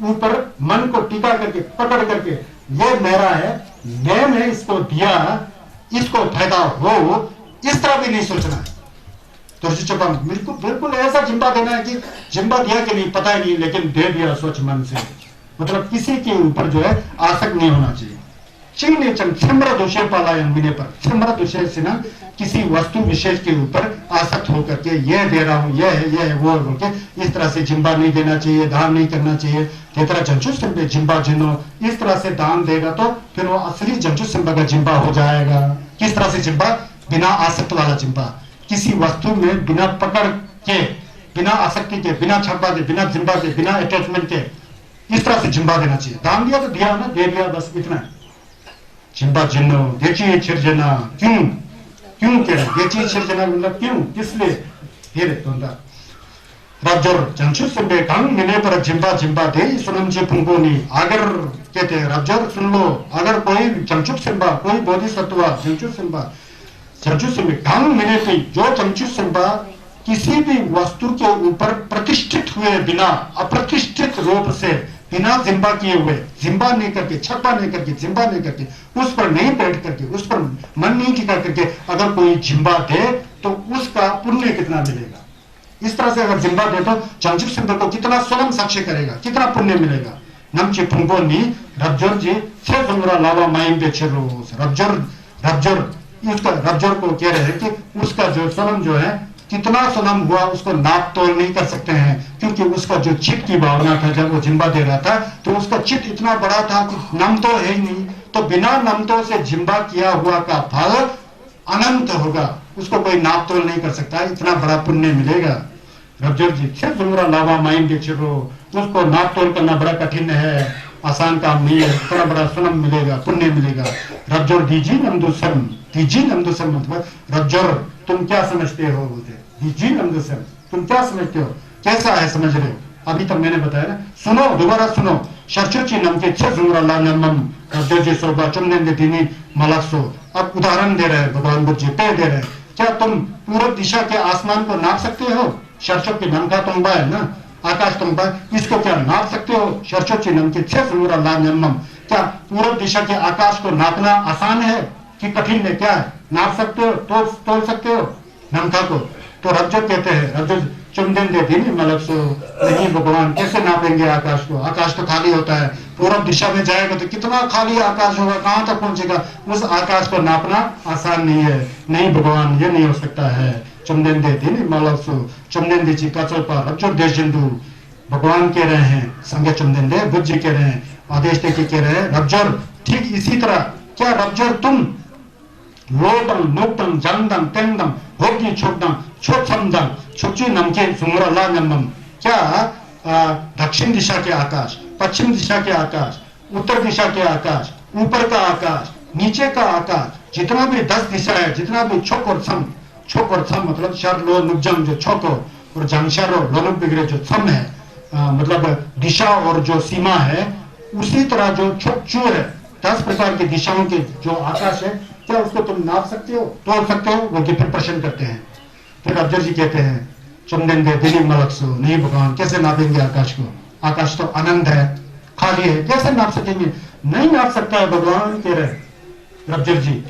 ऊपर मन को टिका करके पकड़ करके ये मेरा है, मैंने इसको दिया, इसको फायदा हो, इस तरह भी नहीं सोचना है। तो बिल्कुल बिल्कुल ऐसा जिम्बा देना है कि जिम्बा दिया कि नहीं पता ही नहीं, लेकिन दे दिया सोच मन से। मतलब किसी के ऊपर जो है आसक्त नहीं होना चाहिए। चीने चंग सिमर दोषे पालायन मिने पर, सिमर दोषे से ना किसी वस्तु विशेष के ऊपर आसक्त होकर के ये दे रहा हूं, ये है वो बोल के इस तरह से जिम्बा नहीं देना चाहिए, दान नहीं करना चाहिए। तेतरा जंचू सिंबे जिम्बा जिनो, इस तरह से दान देगा तो फिर वो असली जंचू सिंबा का जिम्बा हो जाएगा। किस तरह से जिम्बा? बिना आसक्त वाला जिम्बा, किसी वस्तु में बिना पकड़ के, बिना आसक्ति के, बिना छप्पा के, बिना जिम्बा के, बिना अटैचमेंट के, इस तरह से जिम्बा देना चाहिए। दान दिया तो दिया ना, दे दिया बस इतना। जिम्बा जिन्नो देखिए छिरजना, क्यों क्यों कह रहे देखिए छिरजना मतलब क्यों, किस लिए? फिर रबजोर जंचू सिंबे कांग मिने पर जिम्बा जिम्बा दे सुनम जी पुंगोनी। अगर कहते हैं रबजोर सुन लो, अगर कोई जंचुक सिंबा, कोई बोधिसत्व जंचू सिंबा, जंचू सिंबे कांग मिने पे जो जंचू सिंबा किसी भी वस्तु के ऊपर प्रतिष्ठित हुए बिना, अप्रतिष्ठित रूप से बिना जिम्बा किए हुए, जिम्बा नहीं करके, छप्पा नहीं करके, जिम्बा नहीं करके, उस पर नहीं बैठ करके, उस पर मन नहीं टिका करके अगर कोई जिम्बा दे तो उसका पुण्य कितना मिलेगा? इस तरह से अगर जिम्बा दे तो जंचुक सिंबा को कितना स्वयं साक्ष्य करेगा, कितना पुण्य मिलेगा। नमची पुंगोनी रबजोर जी छह जुमरा लावा माइम पे रोज रबजोर उसका रबजोर को कह रहे हैं कि उसका जो स्वयं जो है कितना सोनम हुआ उसको नाप तोल नहीं कर सकते हैं, क्योंकि उसका जो चित्त की भावना था जब वो जिम्बा दे रहा था तो उसका चित्त इतना बड़ा था कि नम तो है ही नहीं, तो बिना नमतों से जिम्बा किया हुआ का फल अनंत होगा, उसको कोई नाप तोल नहीं कर सकता, इतना बड़ा पुण्य मिलेगा। रबजोर जी छह जुमरा लावा माइम बेचो, उसको नाप तोल करना बड़ा कठिन है, आसान काम नहीं है, इतना बड़ा सोनम मिलेगा, पुण्य मिलेगा। रबजोर दीजी नमदुसम, दीजी नमदुसम मतलब रबजोर तुम क्या समझते हो बोलते, दीजी नमदुसम तुम क्या समझते हो, कैसा है समझ रहे हो? अभी तक मैंने बताया ना, सुनो दोबारा सुनो। शर्चुची नमके छह जुमरा ला नमम रबजोर जी सोबा चुमने दीनी मलक्सो। अब उदाहरण दे रहे हैं भगवान बुद्ध जी, पे दे रहे हैं, क्या तुम पूर्व दिशा के आसमान को नाप सकते हो? शर्चो की नम का तुम्बा है ना, आकाश तुम्बा, इसको क्या नाप सकते हो? शर्चो की नम के छह जुमरा ला नमम, क्या पूर्व दिशा के आकाश को नापना आसान है कि कठिन है? क्या है, नाप सकते हो, तोल सकते हो नमका को? तो रबजो कहते हैं, रबजो चुमदेन दे दी मतलब सो नहीं भगवान कैसे नापेंगे आकाश को? आकाश तो खाली होता है, पूर्व दिशा में जाएगा तो कितना खाली आकाश होगा, कहां तक पहुंचेगा? उस आकाश को नापना आसान नहीं है, नहीं भगवान ये नहीं हो सकता है। चुमदेन दे दी मतलब सो चुमदेन दे जी का चौपा रबजो देश जिंदू भगवान कह रहे हैं, संज्ञा चुमदेन दे बुद्ध जी कह रहे हैं, आदेश दे के कह रहे हैं रबजोर ठीक इसी तरह, क्या रबजोर तुम लोटम नोटम जंगदम तेंगदम होगी छोटम छोटसमदम छोची नमके सुमरा ला नमम, क्या दक्षिण दिशा के आकाश, पश्चिम दिशा के आकाश, उत्तर दिशा के आकाश, ऊपर का आकाश, नीचे का आकाश, जितना भी 10 दिशा है, जितना भी छोक और सम मतलब शर लो नुजम जो छोक और जंगशरो लोनुक बिगड़े जो सम है, मतलब दिशा और जो सीमा है, उसी तरह जो छोक चू है 10 प्रकार की दिशाओं के जो आकाश है, क्या उसको तुम नाप सकते हो, तोड़ सकते हो? वो फिर प्रश्न करते हैं। फिर अब्जर जी कहते हैं चुमदेन दे दिली मलक्सो, नहीं भगवान कैसे नापेंगे आकाश को? आकाश तो अनंत है, खाली है, कैसे नाप सकेंगे? नहीं नाप सकता है भगवान कह रहे रबजर जी।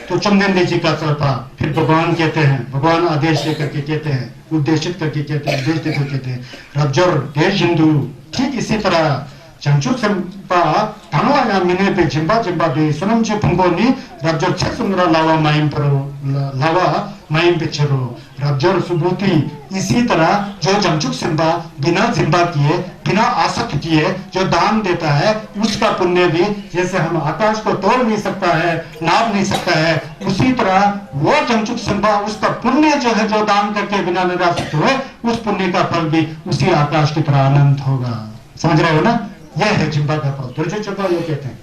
तो चुमदेन दे जी का चौथा फिर भगवान कहते हैं, भगवान आदेश दे करके कहते हैं, उद्देशित करके कहते हैं, उद्देश देकर कहते हैं रबजर देश हिंदू ठीक इसी तरह Janchuk sempa tangwa ya mine pe jimba de sunam je pungoni rabjor chesumra lawa maim pe chero rabjor subhuti इसी तरह जो जमचुक सिंबा बिना जिम्बा किए, बिना आसक्त किए जो दान देता है, उसका पुण्य भी जैसे हम आकाश को तोड़ नहीं सकता है, नाप नहीं सकता है, उसी तरह वो जमचुक सिंबा उसका पुण्य जो है, जो दान करके बिना निरासक्त हुए, उस पुण्य का फल भी उसी आकाश की तरह अनंत होगा। समझ रहे हो ना? यह है जिम्बा का फल। दुर्जय चोपा ये कहते हैं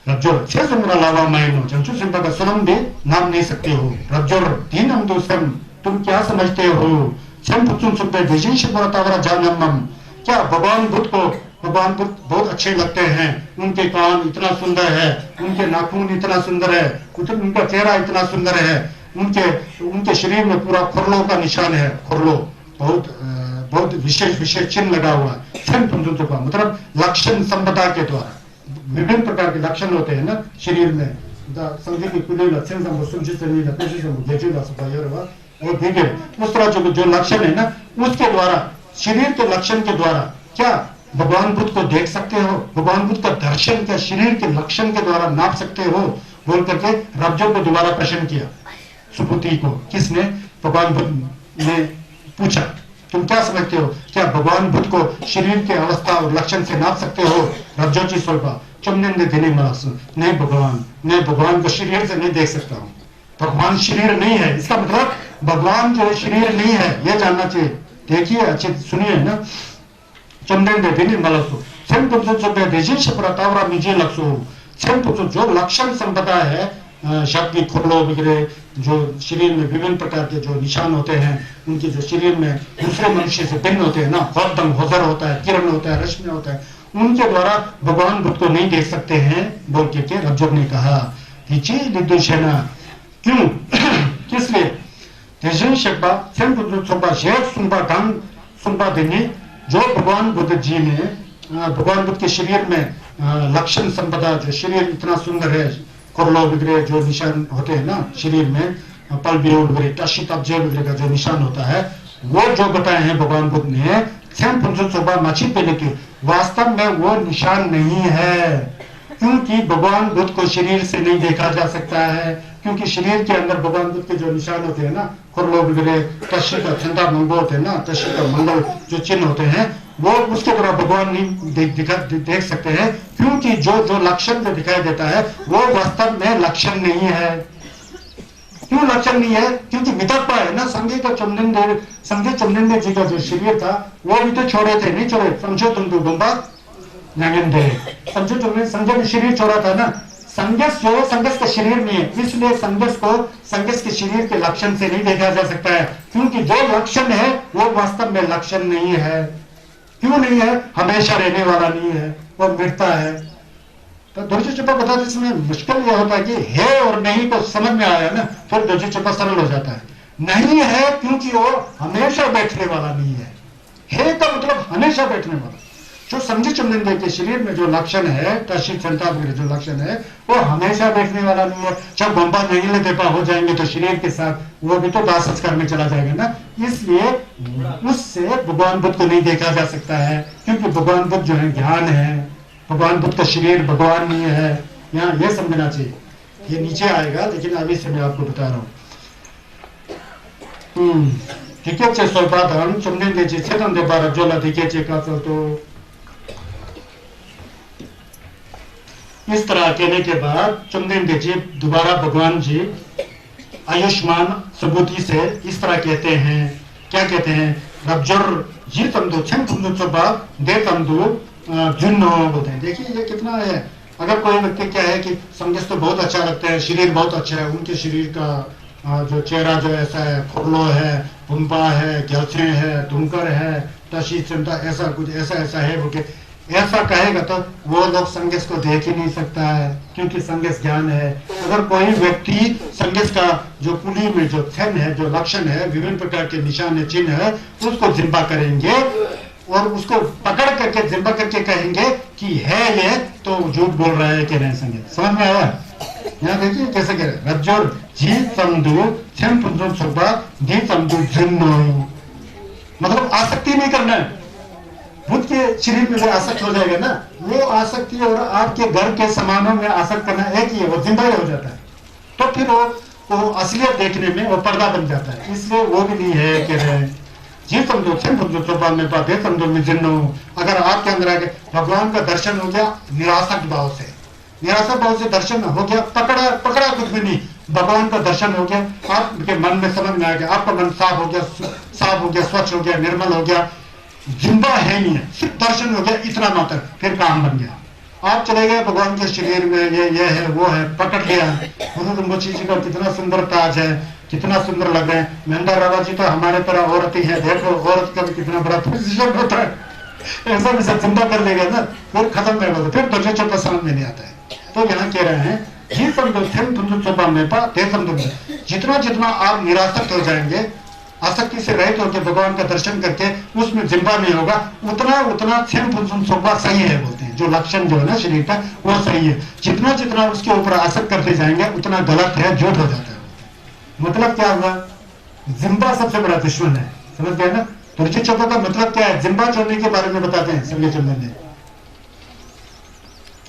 रब्जोर छह सुमरा लावा मायनो जमचुक सिंबा का सुरम भी नाम नहीं सकते हो। रब्जोर तीन हम दूसरम, तुम क्या समझते हो? छम पुचुन सुबे विशेष बरतावरा जानम, क्या भगवान बुद्ध को, भगवान बुद्ध बहुत अच्छे लगते हैं, उनके कान इतना सुंदर है, उनके नाखून इतना सुंदर है, उनका चेहरा इतना सुंदर है, उनके शरीर में पूरा खुरलों का निशान है, खुरलो बहुत विशेष चिन्ह लगा हुआ है। छम पुचुन सुबा मतलब लक्षण संपदा के द्वारा विभिन्न प्रकार के लक्षण होते हैं ना शरीर में, संगीत की कुल लक्षण वो देखे उस तरह जो लक्षण है ना, उसके द्वारा, शरीर के लक्षण के द्वारा क्या भगवान बुद्ध को देख सकते हो? भगवान बुद्ध का दर्शन क्या शरीर के लक्षण के द्वारा नाप सकते हो? बोल करके रब्जो को दोबारा प्रश्न किया, सुपुत्री को। किसने? भगवान बुद्ध ने पूछा, तुम क्या समझते हो? क्या भगवान बुद्ध को शरीर के अवस्था और लक्षण से नाप सकते हो? रब्जो जी स्वल्पा चुमने देने मलास, नहीं भगवान, मैं भगवान को शरीर से नहीं देख सकता हूँ। भगवान शरीर नहीं है, इसका मतलब भगवान जो शरीर नहीं है, यह जानना चाहिए। देखिए अच्छे सुनिए ना, चंदन देने मलासो छम पुचो जो विशेष प्रतावरा निजे लक्षो, छम पुचो जो लक्षण संपदा है, शक्ति खुरलो वगैरह जो शरीर में विभिन्न प्रकार के जो निशान होते हैं, उनके जो शरीर में दूसरे मनुष्य से भिन्न होते हैं ना, होदम होजर होता है, किरण होता है, रश्मि होता है, उनके द्वारा भगवान बुद्ध को नहीं देख सकते हैं बोल के रब्जोग ने कहा। क्यों? किस लिए? जो भगवान बुद्ध जी ने, भगवान बुद्ध के शरीर में लक्षण संपदा, जो शरीर इतना सुंदर है, कुरलो वगैरह जो निशान होते हैं ना शरीर में, पल बियोल वगैरह, टशी तब्जे वगैरह का जो निशान होता है, वो जो बताए हैं भगवान बुद्ध ने, माची पहले के वास्तव में वो निशान नहीं है, क्योंकि भगवान बुद्ध को शरीर से नहीं देखा जा सकता है, क्योंकि शरीर के अंदर भगवान बुद्ध के जो निशान होते हैं ना, खुरलो वगैरह, तशी का ठंडा मंगो होते हैं ना, तशी का मंगल जो चिन्ह होते हैं, वो उसके द्वारा भगवान नहीं देख सकते हैं, क्योंकि जो लक्षण जो दिखाई देता है वो वास्तव में लक्षण नहीं है। क्यों लक्षण नहीं है? क्योंकि वितर्पा है ना। संजय चंदन जी का जो शरीर था वो भी तो छोड़े थे, नहीं छोड़े? समझो तुम तो गुम्बा समझो तुमने, संजय ने शरीर छोड़ा था ना। संगस जो संगस का शरीर में है, इसलिए संगस को संगस के शरीर के लक्षण से नहीं देखा जा सकता है, क्योंकि जो लक्षण है वो वास्तव में लक्षण नहीं है। क्यों नहीं है? हमेशा रहने वाला नहीं है, वो मिटता है। तो दोषी चुपा बता, इसमें मुश्किल यह होता है कि है और नहीं को समझ में आया ना, फिर दोषी चुपा सरल हो जाता है। नहीं है क्योंकि वो हमेशा बैठने वाला नहीं है का मतलब हमेशा बैठने वाला। जो समझे चंदन के शरीर में जो लक्षण है, टशी क्षमता वगैरह जो लक्षण है, वो हमेशा बैठने वाला नहीं है। जब बम्बा नहीं लेते हो जाएंगे तो शरीर के साथ वो भी तो दाह संस्कार में चला जाएगा ना, इसलिए उससे भगवान बुद्ध को नहीं देखा जा सकता है, क्योंकि भगवान बुद्ध जो है ज्ञान है, भगवान बुद्ध का शरीर भगवान नहीं है। यहाँ यह समझना चाहिए। ये नीचे आएगा, लेकिन अभी से मैं आपको बता रहा हूँ। ठीक है, स्वल्पाधन चुमने दे छेदन दे बार जोला दिखे चे का तो इस तरह कहने के बाद चुमदेन देजी दोबारा भगवान जी आयुष्मान सबूती से इस तरह कहते हैं। क्या कहते हैं? रब्जर जी तमदो छम तमदो चोबा दे तमदो जुन्नो बोलते हैं। देखिए ये कितना है। अगर कोई व्यक्ति क्या है कि संगस तो बहुत अच्छा लगता है, शरीर बहुत अच्छा है, उनके शरीर का जो चेहरा जो ऐसा है, खुरलो है, पुंपा है, गलछे है, धुमकर है, तशी चिंता, ऐसा कुछ ऐसा है वो के ऐसा कहेगा तो वो लोग संगस को देख ही नहीं सकता है, क्योंकि संगस ज्ञान है। अगर कोई व्यक्ति संगस का जो कुली में जो थन है, जो लक्षण है, विभिन्न प्रकार के निशान है, चिन्ह है, उसको जिम्बा करेंगे और उसको पकड़ करके जिम्बा करके कहेंगे कि है ये, तो झूठ बोल रहा है कि नहीं। संगस समझ में आया? यहाँ देखिए कैसे कह रहे, रज्जोर जी तमदू छम पुंजो छोबा दी तमदू जुन्नो, मतलब आसक्ति नहीं करना है। बुद्ध के शरीर में जो आसक्त हो जाएगा ना, वो आसक्ति और आपके घर के सामानों में आसक्त करना एक ही है, वो जिंदा ही हो जाता है। तो फिर तो असलियत देखने में वो पर्दा बन जाता है। इसलिए वो भी नहीं है कि जी समझो छिन समझो चौपाल में बात है समझो में जिन्न हो। अगर आपके अंदर आके भगवान का दर्शन हो गया निरासक भाव से, निराशा भाव से दर्शन हो गया, पकड़ा पकड़ा कुछ भी नहीं, भगवान का दर्शन हो गया, आपके मन में समझ में आ गया, आपका मन साफ हो गया, साफ हो गया, स्वच्छ हो गया, निर्मल हो गया, जिंदा है नहीं है, सिर्फ दर्शन हो गया, इतना मात्र, फिर काम बन गया। आप चले गए भगवान के शरीर में, ये है वो है, पकड़ लिया। मुझे जी का कितना सुंदर ताज है, कितना सुंदर लग रहे हैं। मेहंदा रावा जी तो हमारे तरह औरत ही है, देखो औरत का भी कितना बड़ा पोजीशन होता है, ऐसा भी सब चिंता कर लेगा ना, फिर खत्म नहीं होगा, फिर तुझे चौपा समझ में नहीं आता है। तो यहाँ कह रहे हैं जी जितना जितना आप निरासक्त हो जाएंगे, आसक्ति से रहित होकर भगवान का दर्शन करके उसमें जिम्बा नहीं होगा, उतना उतना सही है बोलते हैं। जो लक्षण जो है ना शरीर का वो सही है, जितना जितना उसके ऊपर आसक्त करते जाएंगे उतना गलत है, झूठ हो जाता है। मतलब क्या हुआ, जिम्बा सबसे बड़ा दुश्मन है, समझ गए ना। तुर्जी चौपा का मतलब क्या है, जिम्बा छोड़ने के बारे में बताते हैं संजय चंदन ने।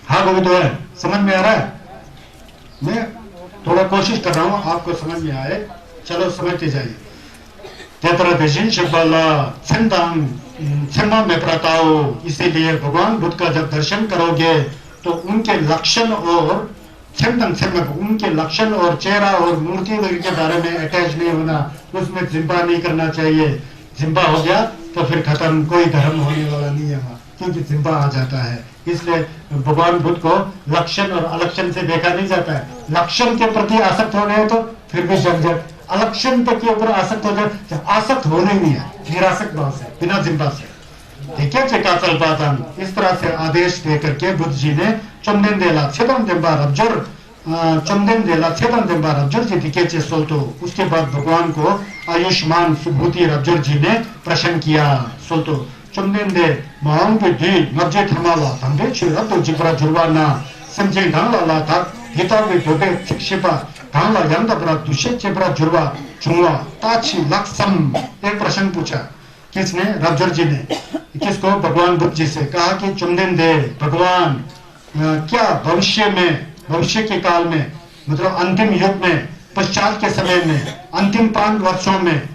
हाँ वो तो है, समझ में आ रहा है, मैं थोड़ा कोशिश कर रहा हूं आपको समझ में आए, चलो समझते जाइए। में प्रताओ, इसीलिए भगवान बुद्ध का जब दर्शन करोगे तो उनके लक्षण और उनके लक्षण और चेहरा और मूर्ति के बारे में अटैच नहीं होना, उसमें जिम्बा नहीं करना चाहिए। जिम्बा हो गया तो फिर खत्म, कोई धर्म होने वाला नहीं है वहां, क्योंकि जिम्बा आ जाता है। इसलिए भगवान बुद्ध को लक्षण और अलक्षण से देखा नहीं जाता है। लक्षण के प्रति आसक्त हो रहे तो फिर भी झंझट, अलक्षण के ऊपर आसक्त हो जाए, आसक्त होने नहीं है, निरासक्त भाव से, बिना जिम्बा से। ठीक है, चेकाचल पातन, इस तरह से आदेश दे करके बुद्ध जी ने चुमदेन देला छेदन दिम्बा रब्जुर चुमदेन देला छेदन दिम्बा रब्जुर जी दिखे सोल्तो। उसके बाद भगवान को आयुष्मान सुभूति रब्जुर जी ने प्रश्न किया। सोल्तो चुमदेन दे मांग पे दी नब्जे थमाला तंबे छिरा तो जिब्रा जुर्वाना समझे ढांगला था गीता में दोबे शिक्षिपा ढांगला यंदा बरा दुष्य चिब्रा जुर्वा चुंगवा ताची लक्षम। एक प्रश्न पूछा, किसने, रब्जुर जी ने, किसको, भगवान बुद्ध जी से। कहा कि चुमदेन दे भगवान, क्या भविष्य में, भविष्य के काल में, मतलब अंतिम युग में, पश्चात के समय में, अंतिम 5 वर्षों में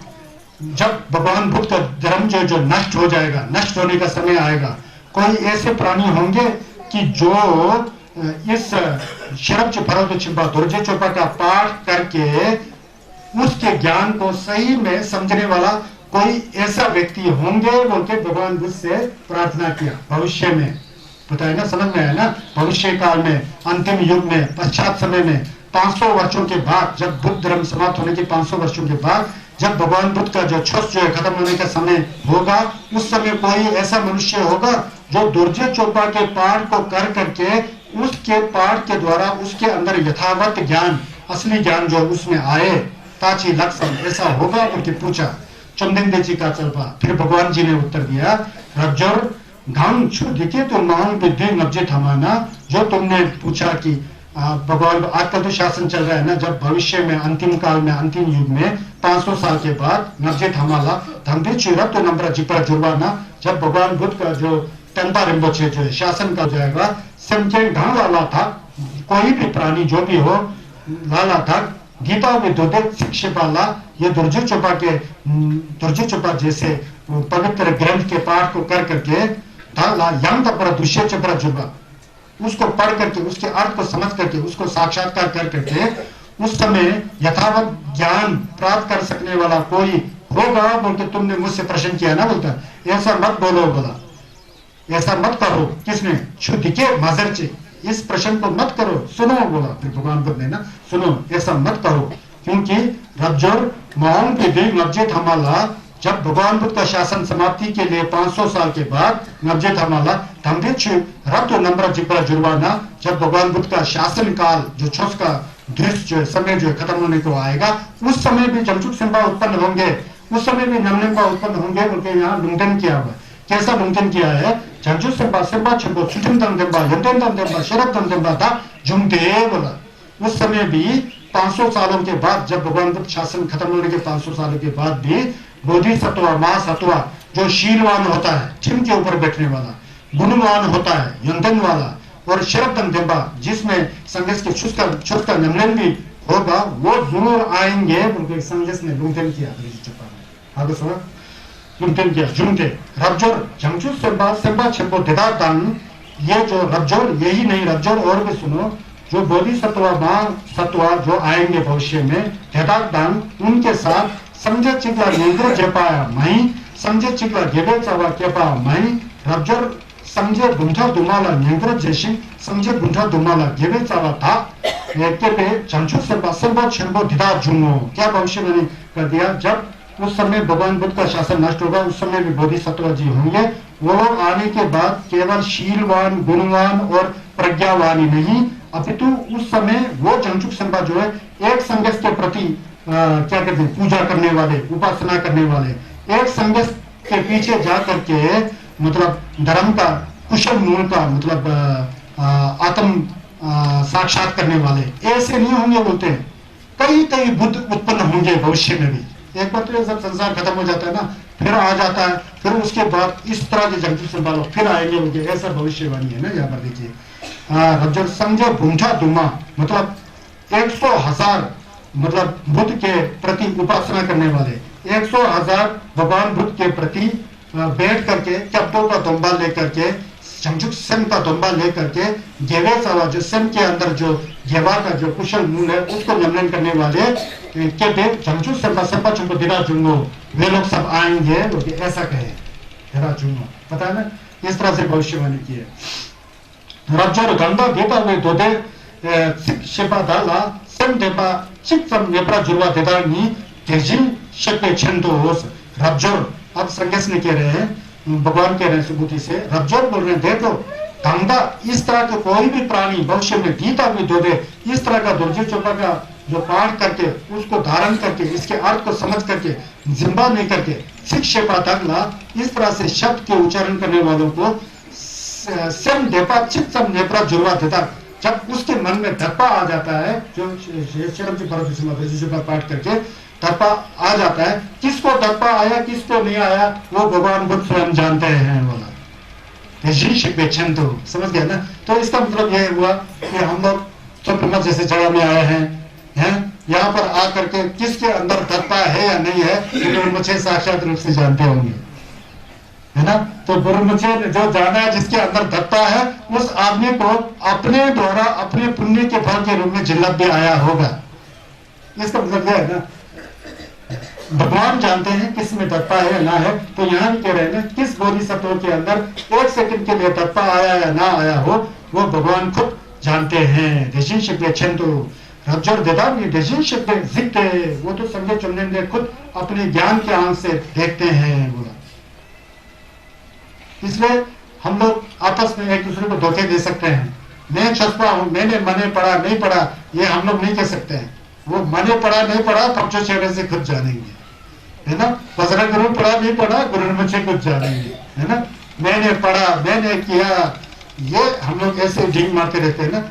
जब भगवान बुद्ध का धर्म जो नष्ट हो जाएगा, नष्ट होने का समय आएगा, कोई ऐसे प्राणी होंगे कि जो इस शरब दुर्जय चोपा का पाठ करके उसके ज्ञान को सही में समझने वाला कोई ऐसा व्यक्ति होंगे, बोल के भगवान बुद्ध से प्रार्थना किया। भविष्य में, पता है ना, समझ में है ना, भविष्य काल में, अंतिम युग में, पश्चात समय में, 500 वर्षों के बाद, जब बुद्ध धर्म समाप्त होने के 500 वर्षों के बाद, जब भगवान बुद्ध का जो छस जो है खत्म होने का समय होगा, उस समय कोई ऐसा मनुष्य होगा जो दुर्जय चोपा के पाठ को कर करके उसके पाठ के द्वारा उसके अंदर यथावत ज्ञान, असली ज्ञान जो उसमें आए, ताची लक्षण ऐसा होगा उनके पूछा। चंदन जी का चलपा, फिर भगवान जी ने उत्तर दिया, रब्जुर घांग छू दिखे तो मांग विद्धि नब्जे थमाना। जो तुमने पूछा कि भगवान, आजकल तो शासन चल रहा है ना, जब भविष्य में, अंतिम काल में, अंतिम युग में 500 साल के बाद नब्जे थमाला धमदे चुरा तो नंबर जिपरा जुर्वाना, जब भगवान बुद्ध का जो टेम्पा रिम्बोचे जो है शासन का जाएगा, समझे ढांग लाला था, कोई भी प्राणी जो भी हो लाला था, गीता में दोदे शिक्षपाला, ये दुर्जय चोपा जैसे पवित्र ग्रंथ के पाठ को कर करके दृश्य चपरा जुबा, उसको पढ़ करके, उसके अर्थ को समझ करके, उसको साक्षात्कार कर करके उस समय यथावत ज्ञान प्राप्त कर सकने वाला कोई होगा, बोलते तुमने मुझसे प्रश्न किया ना, बोलता ऐसा मत बोलो, बोला ऐसा मत करो। किसने, शुद्धि के मजरचे, इस प्रश्न को मत करो, सुनो, बोला फिर भगवान बुद्ध ने ना, सुनो, ऐसा मत करो, क्योंकि रब्जुर माउंट के दिन नब्जे थमाला, जब भगवान बुद्ध का शासन समाप्ति के लिए 500 साल के बाद नब्जे थमाला रब नंबर जिब्रा जुर्वाना, जब भगवान बुद्ध का शासन काल जो छुस का दृश्य जो समय जो खत्म होने को आएगा, उस समय भी जमचुक सिंबा उत्पन्न होंगे, उस समय भी नमनिम्बा उत्पन्न होंगे। उनके यहाँ लुंगन किया हुआ, कैसा लुंगन किया है, झंझु सिंबा सिंबा छिपो सुठिम दम दिम्बा यंतन दम दिम्बा शरद दम दिम्बा था जुमदे बोला। उस समय भी 500 सालों के बाद, जब भगवान बुद्ध शासन खत्म होने के 500 सालों के बाद भी बोधिसत्व, महासत्व जो शीलवान होता है, छिम के ऊपर बैठने वाला, गुणवान होता है, यंतन वाला, और शरद दम दिम्बा जिसमें संघर्ष के छुस का नमन भी होगा वो जरूर आएंगे बोल संदेश ने लुंगटेन किया आगे सुना लुंगटेन किया जुंगटे रबजोर जंगचू सेंबा छेंबो देदातान ये जो रबजोर यही नहीं रबजोर और भी सुनो जो बोधिसत्व मां सत्वा जो आएंगे भविष्य में देदातान उनके साथ समझे चिकला नेंद्र जेपाया मई समझे चिकला गेबे चावा केपा मई रबजोर समझे बुंठा दुमाला नेंद्र जेशी समझे बुंठा दुमाला गेबे चावा था केपे जंगचू सेंबा छेंबो दिदा जुंगो क्या भविष्य में कर दिया जब उस समय भगवान बुद्ध का शासन नष्ट होगा उस समय भी बोधिसत्व जी होंगे वो लोग आने के बाद केवल शीलवान गुणवान और प्रज्ञावान ही नहीं अपितु उस समय वो जंगचुक संपा जो है एक संघर्ष के प्रति क्या कहते हैं पूजा करने वाले उपासना करने वाले एक संघर्ष के पीछे जा करके मतलब धर्म का कुशल मूल का मतलब आत्म साक्षात करने वाले ऐसे नहीं होंगे बोलते हैं कई कई बुद्ध उत्पन्न होंगे भविष्य में भी एक बार तो जब संसार खत्म हो जाता है ना फिर आ जाता है फिर उसके बाद इस तरह के जंगचू संपा लोग फिर आएंगे उनके ऐसा भविष्यवाणी है ना यहाँ पर देखिए जब समझे भूंठा दुमा मतलब 100,000 मतलब बुद्ध के प्रति उपासना करने वाले 100,000 भगवान बुद्ध के प्रति बैठ करके कब्बों का दोंबा लेकर के जंगचुक सेम का दोंबा लेकर के गेवे चावा जो सेम के अंदर जो गेवा का जो कुशल मूल है उसको नमन करने वाले के देव जंगचुक सेम्पा चुंगो दिरा जुंगो वे लोग सब आएंगे वो ऐसा कहे दिरा जुंगो पता है ना इस तरह से भविष्यवाणी की है रबजोर गंदा देता हुए दोदे शिपा दाला सेम देपा चिक सम नेपरा जुरवा देता नी तेजी शक्ति छंदो होस रबजोर अब संगेश ने कह रहे हैं भगवान कह रहे हैं सुबुद्धि से रबजोर बोल रहे हैं देखो गंदा इस तरह के कोई भी प्राणी भविष्य में गीता में दो दे इस तरह का दुर्जय चोपा का जो पाठ करके उसको धारण करके इसके अर्थ को समझ करके जिम्बा नहीं करके शिक्षेपा तकला इस तरह से शब्द के उच्चारण करने वालों को सम देपा चित सम नेपरा जुड़वा देता जब उसके मन में धप्पा आ जाता है जो शरम जी भरत पाठ करके धप्पा आ जाता है किसको धप्पा आया किसको नहीं आया वो भगवान बुद्ध स्वयं जानते हैं बोला तो समझ गया ना तो इसका मतलब यह हुआ कि हम लोग सुप्रमत जैसे जगह में आए हैं यहाँ पर आकर के किसके अंदर धप्पा है या नहीं है मुझे साक्षात रूप से जानते होंगे है ना तो गुरु मुझे जो जाना है जिसके अंदर धप्पा है उस आदमी को अपने द्वारा अपने पुण्य के फल के रूप में जिल्लत भी आया होगा इसका मतलब यह है ना भगवान जानते हैं किस में तत्पा है या ना है तो यहाँ भी कह रहे हैं ना किस बोधिसत्व के अंदर एक सेकंड के लिए तत्पा आया या ना आया हो वो भगवान खुद जानते हैं देशी शक्ति छंदो रबजोर देता देशी शक्ति जिक्ते वो तो समझे चुनने खुद अपने ज्ञान के आंख से देखते हैं बोला इसलिए हम लोग आपस में एक दूसरे को धोखे दे सकते हैं मैं छसपा हूं मैंने मने पढ़ा नहीं पढ़ा ये हम लोग नहीं कह सकते हैं वो मने पढ़ा नहीं पढ़ा तब जो चेहरे से खुद जानेंगे है ना बजरा गुरु पढ़ा नहीं पढ़ा गुरु मुझे खुद जानेंगे है ना मैंने पढ़ा मैंने किया ये हम लोग ऐसे ढींग मारते रहते हैं ना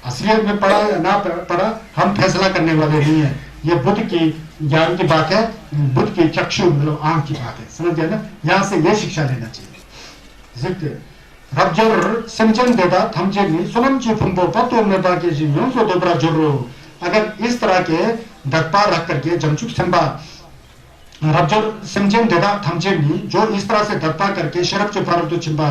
असलियत में पढ़ा या ना पढ़ा हम फैसला करने वाले नहीं है ये बुद्ध की ज्ञान की बात है बुद्ध की चक्षु मतलब आंख की बात है समझ गया ना यहाँ से ये शिक्षा लेना चाहिए रबजोर समझन देता थमचे नहीं सुनम ची फुंबो पतो में बाकी जी यूं सो दोबरा जुर्रो अगर इस तरह के दत्पा रख करके जंगचुक संबा रबजोर समझन देता थमचे नहीं जो इस तरह से दत्पा करके शरब चोपा तो चिंबा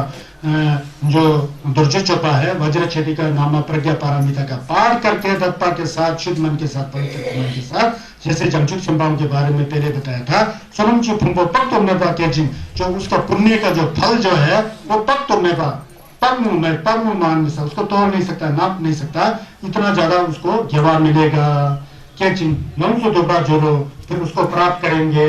जो दुर्जय चोपा है वज्र छेदी का नामा प्रज्ञा पारमिता का पार करके दत्पा के साथ शुद्ध मन के साथ पवित्र मन के साथ जैसे जंगचुक संभाव के बारे में पहले बताया था सोनम चु फुंबो पक तो में बात जो उसका पुण्य का जो फल जो है वो पक तो में परमु मान में उसको तोड़ नहीं सकता नाप नहीं सकता इतना ज्यादा उसको घेवा मिलेगा क्या चिन्ह नौ सौ दोबरा जोड़ो फिर उसको प्राप्त करेंगे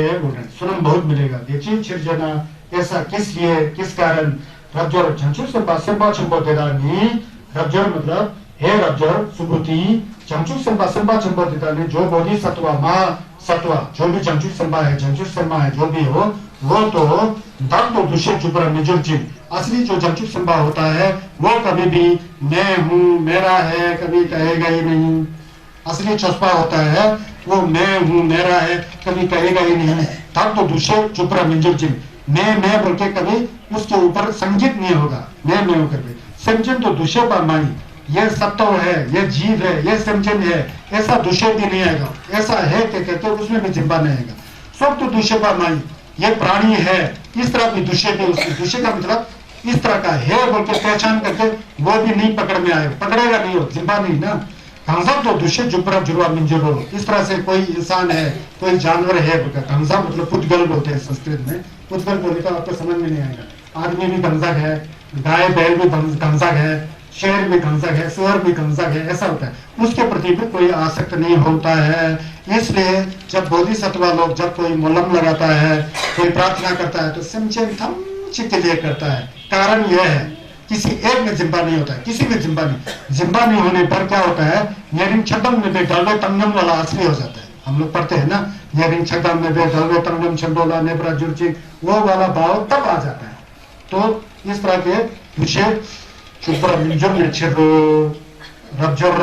सुनम बहुत मिलेगा देखिए छिरजना ऐसा किस लिए किस कारण रबजोर झंझुर संबा देदा नहीं रबजोर मतलब हे रबजोर सुबुति झंझुर संबा देदा ने जो बोधि सत्वा मां सत्वा जो भी झंझुर संबा है जो भी हो वो तो दम तो दूसरे चुपरा निजुर चिन्ह असली जो जंचुक संभा होता है वो कभी भी मैं हूँ मेरा है कभी कहेगा ही नहीं असली चस्पा होता है वो मैं हूँ मेरा है कभी कहेगा ही नहीं तब तो दूसरे चुपरा मिंजुर चिन्ह मैं बोल के कभी उसके ऊपर संगीत नहीं होगा मैं होकर भी समझन तो दूसरे पर मानी ये सत्व है ये जीव है ये समझन है ऐसा दूषे भी नहीं आएगा, ऐसा है कि कहते उसमें भी जिम्बा नहीं आएगा। सब तो दूषे का माई, ये प्राणी है, इस तरह की दूषे भी उसकी, दूषे का मतलब इस तरह का है बोल के पहचान करके वो भी नहीं पकड़ में आएगा, पकड़ेगा नहीं हो, जिम्बा नहीं ना। कंसा तो दूषे जुबरा जुड़वा मिंजरो, इस तरह से कोई इंसान है, कोई जानवर है बोलकर, कंसा मतलब पुद्गल बोलते हैं संस्कृत में, पुद्गल बोले तो आपको समझ में नहीं आएगा। आदमी भी कंसक है, गाय बैल भी कंसक है, शेर भी कंसक है, सुअर भी कंसक है, ऐसा होता है। उसके प्रति भी कोई आसक्त नहीं होता है। इसलिए जब बोधिसत्व लोग जब कोई मलम लगाता है, कोई प्रार्थना करता है तो समचेन थम के लिए करता है। कारण यह है किसी एक में जिम्बा नहीं होता है, किसी में जिम्बा नहीं। जिम्बा नहीं होने पर क्या होता है, नेरिंग छदम में भी डलवे तंगम वाला असली हो जाता है। हम लोग पढ़ते हैं ना, नेरिंग छदम में भी डलवे तंगम छंडोला नेबरा जुर्ची, वो वाला भाव तब आ जाता है। तो इस तरह के विषय शुभ्र मिंजुर में छिरो रब्जर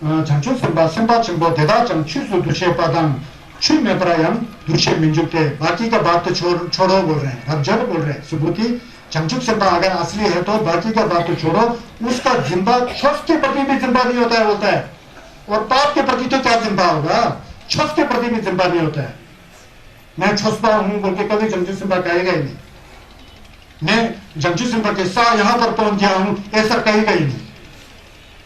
झंचु संबा संबा चंबो देदा चंचु सु दुषे पादम छु में प्रायम दुषे मिंजुर के। बाकी का बात तो छोड़ो बोल रहे हैं, रब्जर बोल रहे हैं, सुबुति चंचुक संबा अगर असली है तो बाकी का बात तो छोड़ो, उसका जिम्बा छुस के प्रति भी जिम्बा नहीं होता है बोलता है। और पाप के प्रति तो क्या जिम्बा होगा, छुस के प्रति भी जिम्बा नहीं होता है। मैं छुसपा हूं बोल के कभी जंचु संबा कहेगा ही नहीं। मैं जंचू सिंबा के सा यहां पर पहुंच गया हूं ऐसा कहेगा ही नहीं।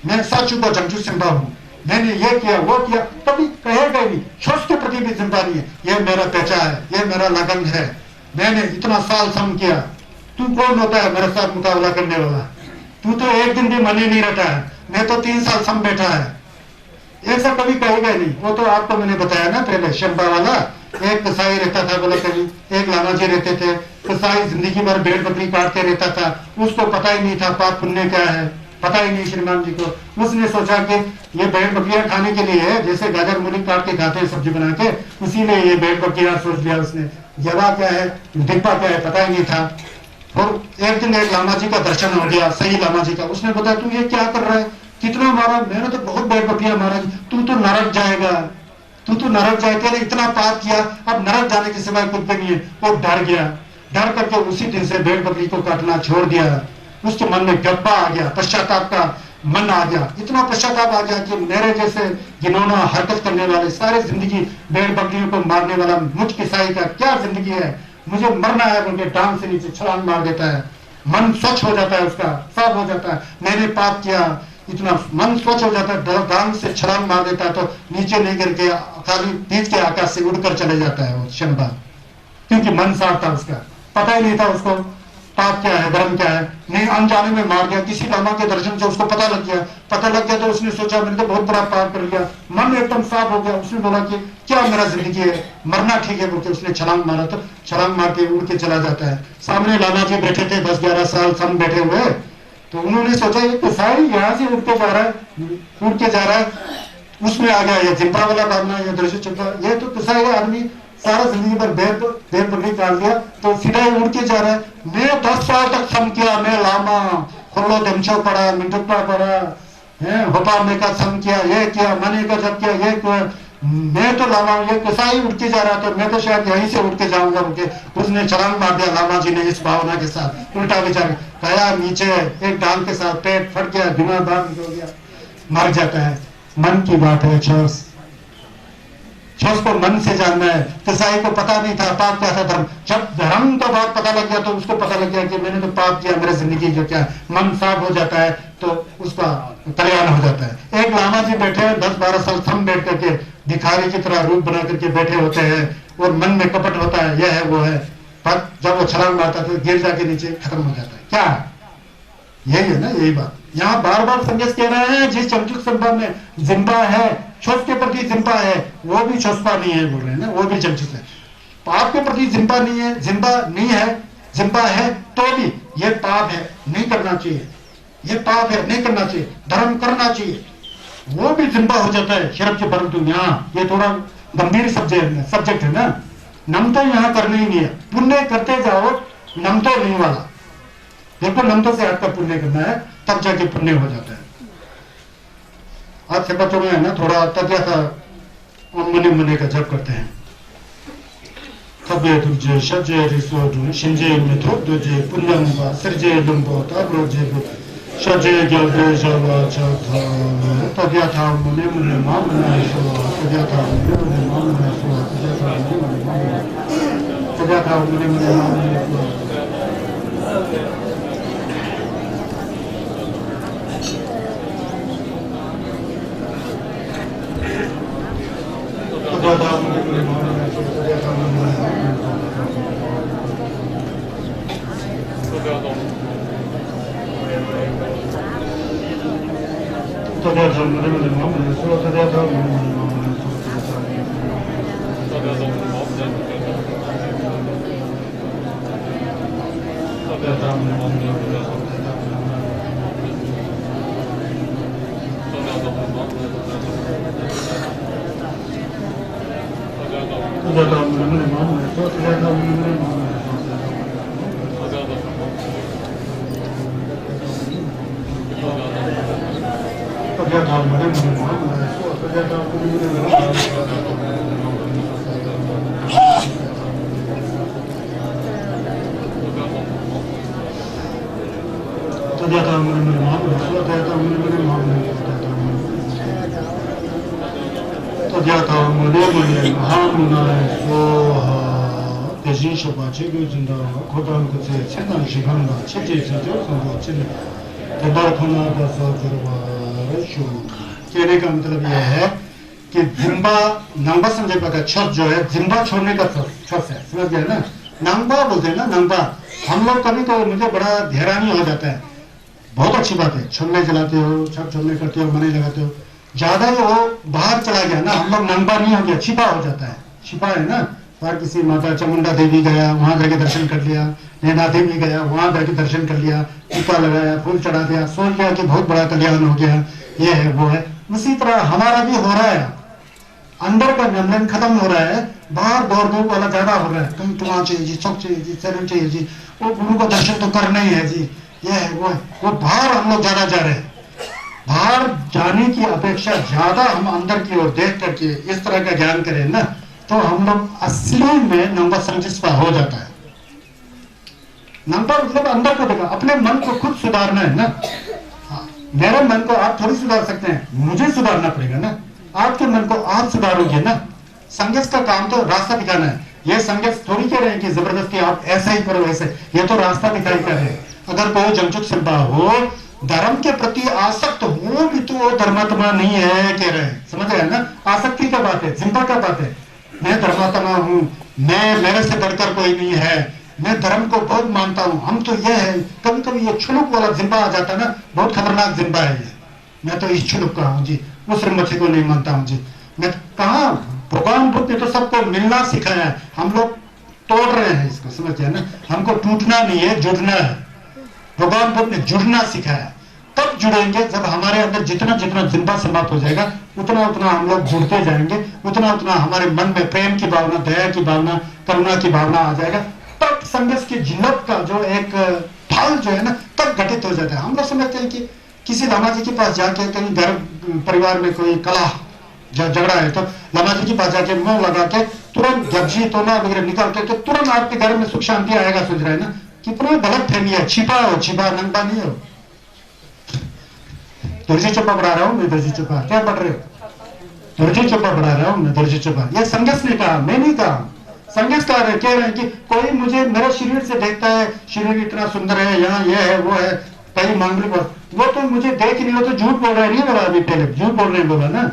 मैं साचुका जंचू सिंबा हूं, मैंने ये किया वो किया, कभी कहेगा ही नहीं। छुस के प्रति भी जिम्बा नहीं है। ये मेरा पेचा है, ये मेरा लगन है, मैंने इतना साल सम किया। तू कौन होता है मेरे साथ मुकाबला करने वाला? तू तो एक दिन भी मनी नहीं रहता है, मैं तो 3 साल सम बैठा है, ऐसा कभी कहेगा ही नहीं। वो तो आपको मैंने बताया ना पहले, शंबा वाला एक कसाई रहता था बोला, कभी एक लामा जी रहते थे। कसाई जिंदगी भर भेड़ बकरी काटते रहता था, उसको पता ही नहीं था पाप पुण्य क्या है, पता ही नहीं श्रीमान जी को। उसने सोचा कि ये भेड़ बकरियां खाने के लिए है, जैसे गाजर मूली काट के खाते हैं सब्जी बना के, इसीलिए ये भेड़ बकरियां सोच लिया उसने। जवा क्या है दिब्बा क्या है पता ही नहीं था। और एक दिन एक लामा जी का दर्शन हो गया, सही लामा जी का। उसने बताया तू ये क्या कर रहा है, कितना मारा? मैंने तो बहुत भेड़ बकरियां मारा। तू तो नरक जाएगा, तू तो नरक जाएगा, इतना पाप किया, अब नरक जाने के सिवाय कुछ भी नहीं है। वो डर गया, डर करके उसी दिन से भेड़ बकरी को काटना छोड़ दिया। उसके मन में गब्बा आ गया, पश्चाताप का मन आ गया, इतना पश्चाताप आ गया कि मेरे जैसे घिनौना हरकत करने वाले सारे जिंदगी भेड़ बकरियों को मारने वाला मुझ किसाई का क्या जिंदगी है, मुझे मरना है बोल के टांग से नीचे छलांग मार देता है। मन स्वच्छ हो जाता है, उसका साफ हो जाता है, मैंने पाप किया, इतना मन स्वच्छ हो जाता है। टांग से छलांग मार देता है तो नीचे नहीं गिर के खाली बीच के आकाश से उड़कर चले जाता है वो क्षण बाद, क्योंकि मन साफ था उसका, पता ही नहीं था उसको पाप क्या है धर्म क्या है। नहीं अनजाने में मार दिया, किसी लामा के दर्शन से उसको पता लग गया। पता लग गया तो उसने सोचा मैंने तो बहुत बड़ा पाप कर लिया, मन एकदम साफ हो गया। उसने बोला कि क्या मेरा जिंदगी है, मरना ठीक है बोलते उसने छलांग मारा, तो छलांग मार के उड़ के चला जाता है। सामने लाला जी बैठे थे 10-11 साल सम बैठे हुए, तो उन्होंने सोचा ये कसाई यहाँ से उड़ के जा रहा है, उड़ के जा रहा है, उसमें आ गया ये जिम्बा वाला भावना, ये दृश्य चुका, ये तो कसाई आदमी सारा जिंदगी भर भेड़ बकरी काट दिया तो सीधा ही उड़ के जा रहा है। मैं 10 साल तक सम किया, मैं लामा खुल्लो दमचो पड़ा, मिंटुपा पड़ा है, होपा में का सम किया, ये किया, मने का जब किया, ये किया, मैं तो लामा, ये कसाई उड़ के जा रहा तो मैं तो शायद यहीं से उड़ के जाऊंगा उनके। उसने छलांग मार दिया लामा जी ने इस भावना के साथ, उल्टा विचार गया नीचे, एक डाल के साथ पेट फट गया, दिमाग बाहर निकल गया, मर जाता है। मन की बात है, छोस को मन से जानना है। कसाई को पता नहीं था पाप क्या था धर्म, जब धर्म का बात पता लग गया तो उसको पता लग गया कि मैंने तो पाप किया, मेरी जिंदगी जो क्या, मन साफ हो जाता है तो उसका कल्याण हो जाता है। एक लामा जी बैठे 10-12 साल थम बैठ करके भिखारी की तरह रूप बना करके बैठे होते हैं और मन में कपट होता है, यह है वो है, पर जब वो छलांग मारता है तो गिर जाके नीचे खत्म हो जाता है। क्या यही है ना, यही बात यहाँ बार बार संदेश कह रहे हैं। जिस चमचुक संभव में जिम्बा है, छुस के प्रति जिम्बा है, वो भी छुसपा नहीं है बोल रहे हैं ना, वो भी चमचुक है। पाप के प्रति जिम्बा नहीं है, जिम्बा नहीं है, जिम्बा है तो भी ये पाप है, नहीं करना चाहिए, ये पाप है, नहीं करना चाहिए, धर्म करना चाहिए, वो भी जिम्बा हो जाता है शरब के। परंतु यहाँ ये थोड़ा गंभीर सब्जेक्ट है ना, नम तो यहाँ करना ही नहीं है, पुण्य करते जाओ, नम तो नहीं वाला, देखो नमतो से आपका पुण्य करना है, तब जाके पुण्य हो जाता है। आज से बच्चों में है ना थोड़ा तथ्यता मने मने का जप करते हैं। तबे तुझे सजे रिसोड शिंजे में थोप दोजे पुण्यम बा सरजे लंबो ताब्रोजे Chaje gyalde java chakha, tadyatha mune mune mamana shava, tadyatha mune mune mamana shava, tadyatha mune mune mamana shava. कहने का मतलब यह है कि जिम्बा नंबा समझे पता छत जो है जिम्बा छोड़ने का छत है, समझ गए ना। नंबा बोलते हैं ना, नंबा। हम लोग कभी तो मुझे बड़ा हैरानी हो जाता है, बहुत अच्छी बात है, छोड़ने चलाते हो, छत छोड़ने करते हो, मने लगाते हो, ज्यादा ही वो बाहर चला गया ना, हम लोग नंबा नहीं हो गया, छिपा हो जाता है, छिपा है ना। बाहर किसी माता चामुंडा देवी गया, वहां जाके दर्शन कर लिया, नैना देवी गया, वहां जाके दर्शन कर लिया, टीका लगाया, फूल चढ़ा दिया, सोच लिया कि बहुत बड़ा कल्याण हो गया, ये है वो है। उसी तरह हमारा भी हो रहा है, अंदर का नमन खत्म हो रहा है, बाहर दौड़ धूप वाला ज्यादा हो रहा है, तुम तुम्हारा चाहिए जी, सब चाहिए जी, शरण चाहिए जी, वो गुरु का दर्शन तो करना ही है जी, ये है वो है। वो बाहर हम लोग ज्यादा जा रहे हैं, बाहर जाने की अपेक्षा ज्यादा हम अंदर की ओर देख करके इस तरह का ज्ञान करें ना, तो हम लोग असली में नंबर संचित हो जाता है। नंबर मतलब अंदर को देखा, अपने मन को खुद सुधारना है ना। मेरे मन को आप थोड़ी सुधार सकते हैं, मुझे सुधारना पड़ेगा ना। आपके मन को आप सुधारोगे ना। संगत का काम तो रास्ता दिखाना है। ये संगत थोड़ी कह रहे हैं कि जबरदस्ती आप ऐसा ही करो ऐसे, ये तो रास्ता दिखाई कर रहे हैं। अगर कोई जमचुक सिंपा हो, धर्म के प्रति आसक्त हो भी तो वो धर्मात्मा नहीं है कह रहे हैं, समझ रहे हैं ना। आसक्ति का बात है, चिंता का बात है। मैं धर्मात्मा हूँ, मैं मेरे से बढ़कर कोई नहीं है, मैं धर्म को बहुत मानता हूँ, हम तो ये है। कभी कभी ये छुलुक वाला जिम्बा आ जाता है ना, बहुत खतरनाक जिम्बा है ये। मैं तो इस छुलुक का हूँ जी, उस मच्छी को नहीं मानता हूँ जी। मैं कहा भगवान बुद्ध ने तो सबको मिलना सिखाया है, हम लोग तोड़ रहे हैं इसको, समझते हैं ना। हमको टूटना नहीं है, जुड़ना है। भगवान बुद्ध ने जुड़ना सिखाया। तब जुड़ेंगे जब हमारे अंदर जितना जितना जिम्बा समाप्त हो जाएगा, उतना उतना हम लोग जुड़ते जाएंगे, उतना उतना हमारे मन में प्रेम की भावना, दया की भावना, करुणा की भावना आ जाएगा। तब संघर्ष की जिल्लत का जो एक फल जो है ना, तब घटित हो जाता है। हम लोग समझते हैं कि किसी लामा जी के पास जाके कहीं घर परिवार में कोई कला झगड़ा है तो लामा जी के पास जाके मुंह लगा के तुरंत गब्जी तोना वगैरह निकाल के तो तुरंत आपके घर में सुख शांति आएगा, सोच रहे हैं ना। कितना गलत फहमी है। छिपा हो, छिपा नंगा नहीं हो। दर्जी चोपा पढ़ा रहा हूँ मैं, दर्जी चोपा क्या पढ़ रहे हो? दर्जी चोपा पढ़ा रहा हूँ मैं, दर्जी चोपा। ये संघर्ष ने कहा, मैं नहीं कहा। संघर्ष कह रहे हैं कि कोई मुझे मेरे शरीर से देखता है, शरीर इतना सुंदर है, यहाँ ये है वो है, कहीं मांगलिक वो तो मुझे देख नहीं, वो तो झूठ बोल रहा है, नहीं बोला अभी पहले, झूठ बोल रहे हैं बोला ना।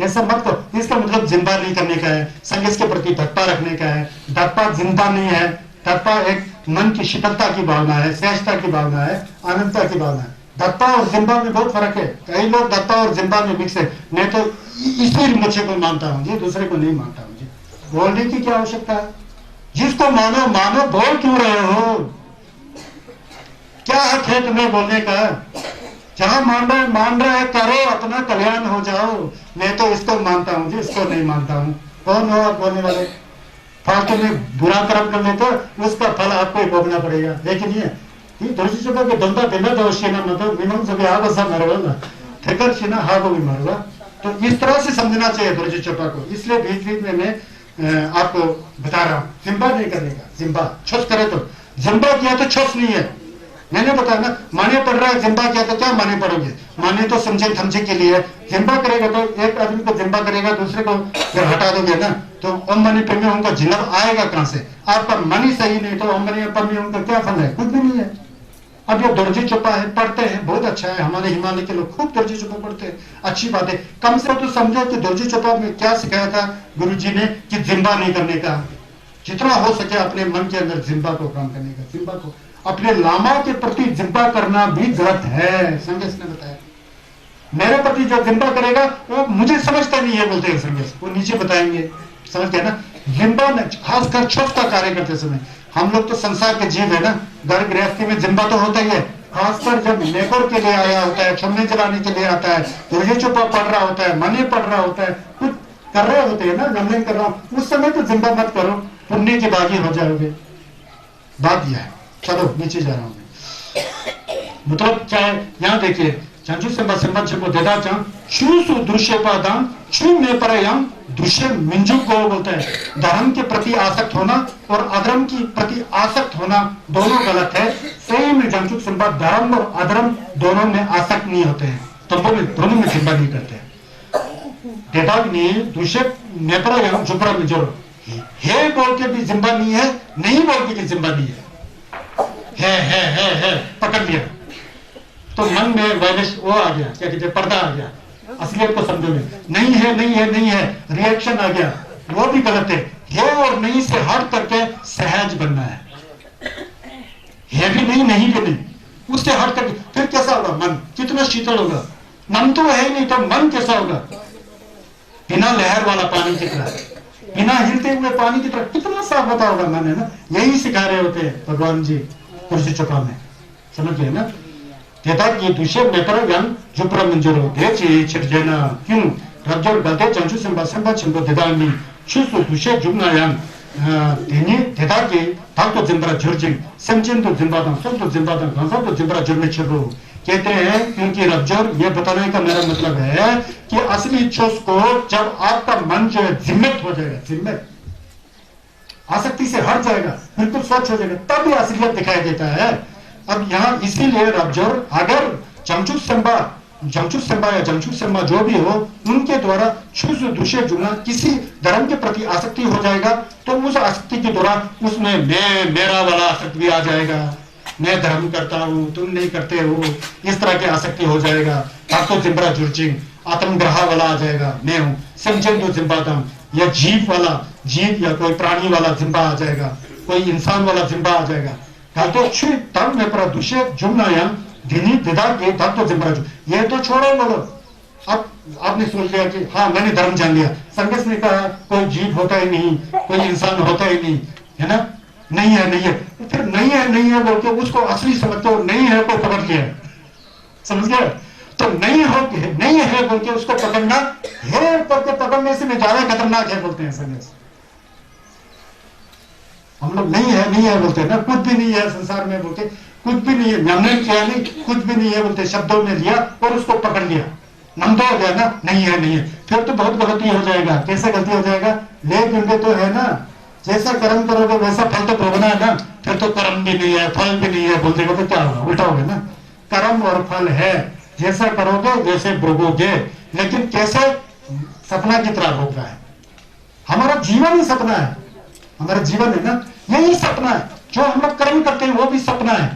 ये सब मत करो। इसका मतलब जिंदा नहीं करने का है, संघर्ष के प्रति दत्ता रखने का है। दत्ता जिंदा नहीं है, दत्ता एक मन की शीतलता की भावना है, सहजता की भावना है, आनंदता की भावना है। दत्ता और जिम्बा में बहुत फर्क है। कई लोग दत्ता और जिम्बा में मिक्स है। मैं तो इसी मुझे को मानता हूँ जी, दूसरे को नहीं मानता हूँ जी। बोलने की क्या आवश्यकता है? जिसको मानो मानो, बोल क्यों रहे हो? क्या हक है तुम्हें बोलने का? जहां मान रहे है करो, अपना कल्याण हो जाओ। मैं तो इसको मानता हूँ जी, इसको नहीं मानता हूँ। कौन हो आप बोलने वाले? फालतू में बुरा कर्म कर लेते हो, उसका फल आपको ही भोगना पड़ेगा, है कि नहीं है? तो इस तरह से समझना चाहिए दुर्जी चोपा को। इसलिए बीच बीच में मैं आपको बता रहा हूँ, जिम्बा नहीं करने का। जिम्बा छुस करे तो जिम्बा किया तो छुस नहीं है। मैंने बताया ना, माने पढ़ रहा है जिम्बा किया तो क्या माने पढ़ोगे? माने तो समझे थमझे के लिए, जिम्बा करेगा तो एक आदमी को जिम्बा करेगा, दूसरे को फिर हटा दोगे ना, तो ओम मनी पेमी उनका जिन्नब आएगा कहां से? आपका मन ही सही नहीं तो ओम मनी पेमी उनका क्या फल है? कुछ भी नहीं है। अब ये दर्जी चुपा है, पढ़ते हैं, बहुत अच्छा है, हमारे हिमालय के लोग खूब दर्जी चुपा पढ़ते हैं, अच्छी बात है। कम से कम तो समझो कि दर्जी चुपा में क्या सिखाया था गुरु जी ने, कि जिम्बा नहीं करने का, जितना हो सके अपने मन के अंदर जिम्बा को काम करने का, जिम्बा को अपने लामा के प्रति जिम्बा करना भी गलत है, संदेश ने बताया। मेरे प्रति जो जिम्बा करेगा वो मुझे समझता नहीं है बोलते हैं संदेश, वो नीचे बताएंगे, समझ गया ना। जिम्बा खासकर छठ का कार्य करते समय, हम लोग तो संसार के जीव है ना, घर गृहस्थी में जिम्बा तो होता ही है, खासकर जब नेकोर के लिए आया होता है, छमने जलाने के लिए आता है, तो ये चुपा पढ़ रहा होता है, मने पढ़ रहा होता है, कुछ कर रहे होते हैं ना, नमन कर रहा हूं, उस समय तो जिम्बा मत करो, पुण्य की बागी हो जाओगे। बात यह है। चलो नीचे जा रहा हूं मैं। मतलब क्या है यहां देखिए, चाचू संबा संबंध को देदा चां छू सु दृश्य पादां छू में परयं दृश्य मिंजू को बोलता है। धर्म के प्रति आसक्त होना और अधर्म की प्रति आसक्त होना दोनों गलत है। सही में चाचू संबा धर्म और अधर्म दोनों में आसक्त नहीं होते हैं, तो दोनों में जिम्बा नहीं करते हैं। देदाग ने दृश्य में परयं जुपरा मिंजो है बोल के भी जिम्बा नहीं है, नहीं बोल के भी जिम्बा नहीं है, पकड़ लिया तो मन में वायलेंस वो आ गया, क्या कहते हैं, पर्दा आ गया, असलियत को समझोगे, नहीं है नहीं है नहीं है, रिएक्शन आ गया, वो भी गलत है और नहीं से हट करके सहज बनना है भी नहीं, नहीं भी नहीं, उससे हट करके फिर कैसा होगा मन, कितना शीतल होगा, मन तो है नहीं तो मन कैसा होगा? बिना लहर वाला पानी की तरह, बिना हिलते हुए पानी की तरह, कितना साफ होता होगा मन, है ना। यही सिखा रहे होते हैं भगवान जी तुलसी चौपा में, समझ गए ना। 대답 이 두시에 메타라간 주프라면 저로 대치 칠제나 균 랍절 갈대 장수 선바 선바 첨부 대답이 추수 두시에 죽나양 대니 대답이 닥도 점바라 저진 semचेंदो जिम्बादां सबतो जिम्बादां कंसातो जिम्बारा जरने चलो कहते हैं, क्योंकि रब्जर ये बताने का मेरा मतलब है कि असली चोस को जब आपका मन जो है जिम्मत हो जाएगा, जिम्मत आसक्ति से हट जाएगा, बिल्कुल स्वच्छ हो जाएगा, तब ये असलियत दिखाई देता है। अब यहाँ इसीलिए रब्जर अगर जमचुक संबा या जमचुक संबा जो भी हो उनके द्वारा छुस दूसरे जुड़ना किसी धर्म के प्रति आसक्ति हो जाएगा, तो उस आसक्ति के दौरान उसमें मैं मेरा वाला आसक्ति भी आ जाएगा, मैं धर्म करता हूँ तुम नहीं करते हो, इस तरह की आसक्ति हो जाएगा। ताको जिम्बरा जुर्चिंग आत्मग्रह वाला आ जाएगा, मैं हूँ समझेंदो जिम्बादां, या जीव वाला, जीव या कोई प्राणी वाला जिम्बा आ जाएगा, कोई इंसान वाला जिम्बा आ जाएगा। तो छु तब में पर दूसरे जुमनाया दिनी दिदा के तब तो जिम्बरा, ये तो छोड़ो बोलो। अब आपने सोच लिया कि हाँ मैंने धर्म जान लिया, संघर्ष ने कहा कोई जीव होता ही नहीं, कोई इंसान होता ही नहीं, है ना, नहीं है नहीं है, फिर नहीं है बोल के उसको असली समझते हो, नहीं है को पकड़ लिया, समझ गए। तो नहीं है बोल के उसको पकड़ना है, पकड़ने से ज्यादा खतरनाक है बोलते हैं संघर्ष। हम लोग नहीं है बोलते हैं ना, कुछ भी नहीं है संसार में बोलते, कुछ भी नहीं है, हमने किया नहीं, कुछ भी नहीं है बोलते, शब्दों में लिया और उसको पकड़ लिया, नम तो हो गया ना, नहीं है, फिर तो बहुत गलती हो जाएगा। कैसे गलती हो जाएगा? लेकिन तो है ना, जैसा कर्म करोगे वैसा फल तो भोगना है ना, फिर तो कर्म भी नहीं है फल भी नहीं है बोल देगा तो क्या होगा? उल्टा होगा ना, कर्म और फल है, जैसा करोगे वैसे भोगोगे, लेकिन कैसे? सपना की तरह भोग रहा है, हमारा जीवन ही सपना है, हमारा जीवन है ना, यही सपना है, जो हम लोग कर्म करते हैं वो भी सपना है,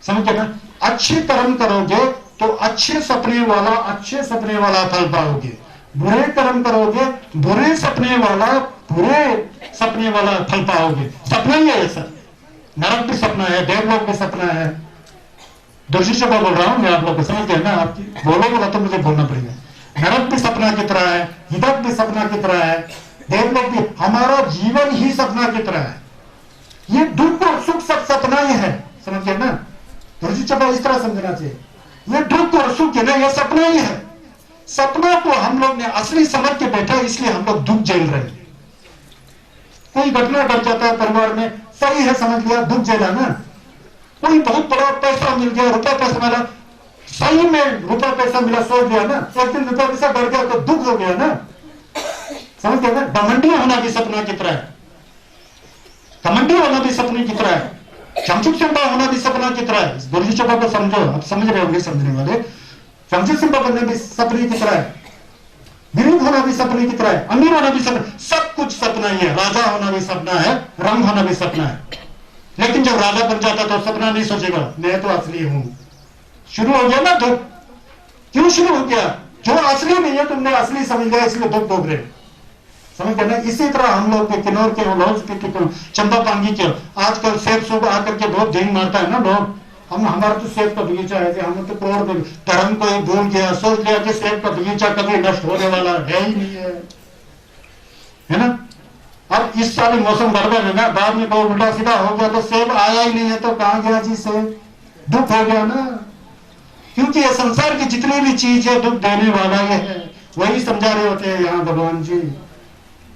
समझे ना। अच्छे कर्म करोगे तो अच्छे सपने वाला फल पाओगे, बुरे कर्म करोगे बुरे सपने वाला फल पाओगे। सपना ही है सर, नरक भी सपना है, देवलोक भी सपना है। दूसरी जगह बोल रहा हूं मैं, आप लोग को समझ गए ना, आपकी बोलोगे तो मुझे बोलना पड़ेगा। नरक भी सपना की तरह है, हिदक भी सपना की तरह है, देवलोक भी, हमारा जीवन ही सपना की तरह है। ये दुख और सुख सब सपना ही है, समझिए ना, तुलसी चपा इस तरह समझना चाहिए। ये दुख और सुख है ना, ये सपना ही है। सपना को हम लोग ने असली समझ के बैठा, इसलिए हम लोग दुख झेल रहे हैं। कोई घटना घट जाता है परिवार में, सही है समझ लिया, दुख झेला ना। कोई बहुत बड़ा पैसा मिल गया, रुपया पैसा मिला, सही में रुपया पैसा मिला, सोच दिया ना, एक दिन रुपया पैसा बढ़ गया तो दुख हो गया ना, समझ गए ना। घमंडी होना भी सपना की तरह है, घमंडी होना भी सपने की तरह है। जमशेद सिंबा होना भी सपना की तरह है। दोरजी चोपड़ा को समझो, आप समझ रहे होंगे समझने वाले। जमशेद सिंबा बनना भी सपने की तरह है, गरीब होना भी सपने की तरह है, अमीर होना भी सपना, सब कुछ सपना ही है। राजा होना भी सपना है, रंग होना भी सपना है। लेकिन जब राजा बन जाता तो सपना नहीं सोचेगा, मैं तो असली हूं। शुरू हो गया ना दुख। क्यों शुरू हो गया? जो असली नहीं है तुमने असली समझ गया, इसलिए दुख भोग रहे। समझ गए ना? इसी तरह हम लोग के किन्नौर के, लाहौल स्पीति के, चंबा पांगी के, आजकल सेब सूब आकर के बहुत दिन मारता है ना लोग। हम हमारा तो सेब का बगीचा है, हम तो करोड़ धर्म को ही भूल गया, सोच लिया कि सेब का बगीचा कभी नष्ट होने वाला है ही नहीं है ना? अब इस साल मौसम गड़बड़ है ना, बाद में कोई उल्टा सीधा हो गया तो सेब आया ही नहीं है तो कहां गया जी सेब? दुख हो गया ना। क्योंकि ये संसार की जितनी भी चीज है दुख देने वाला है, वही समझा रहे होते हैं यहाँ भगवान जी।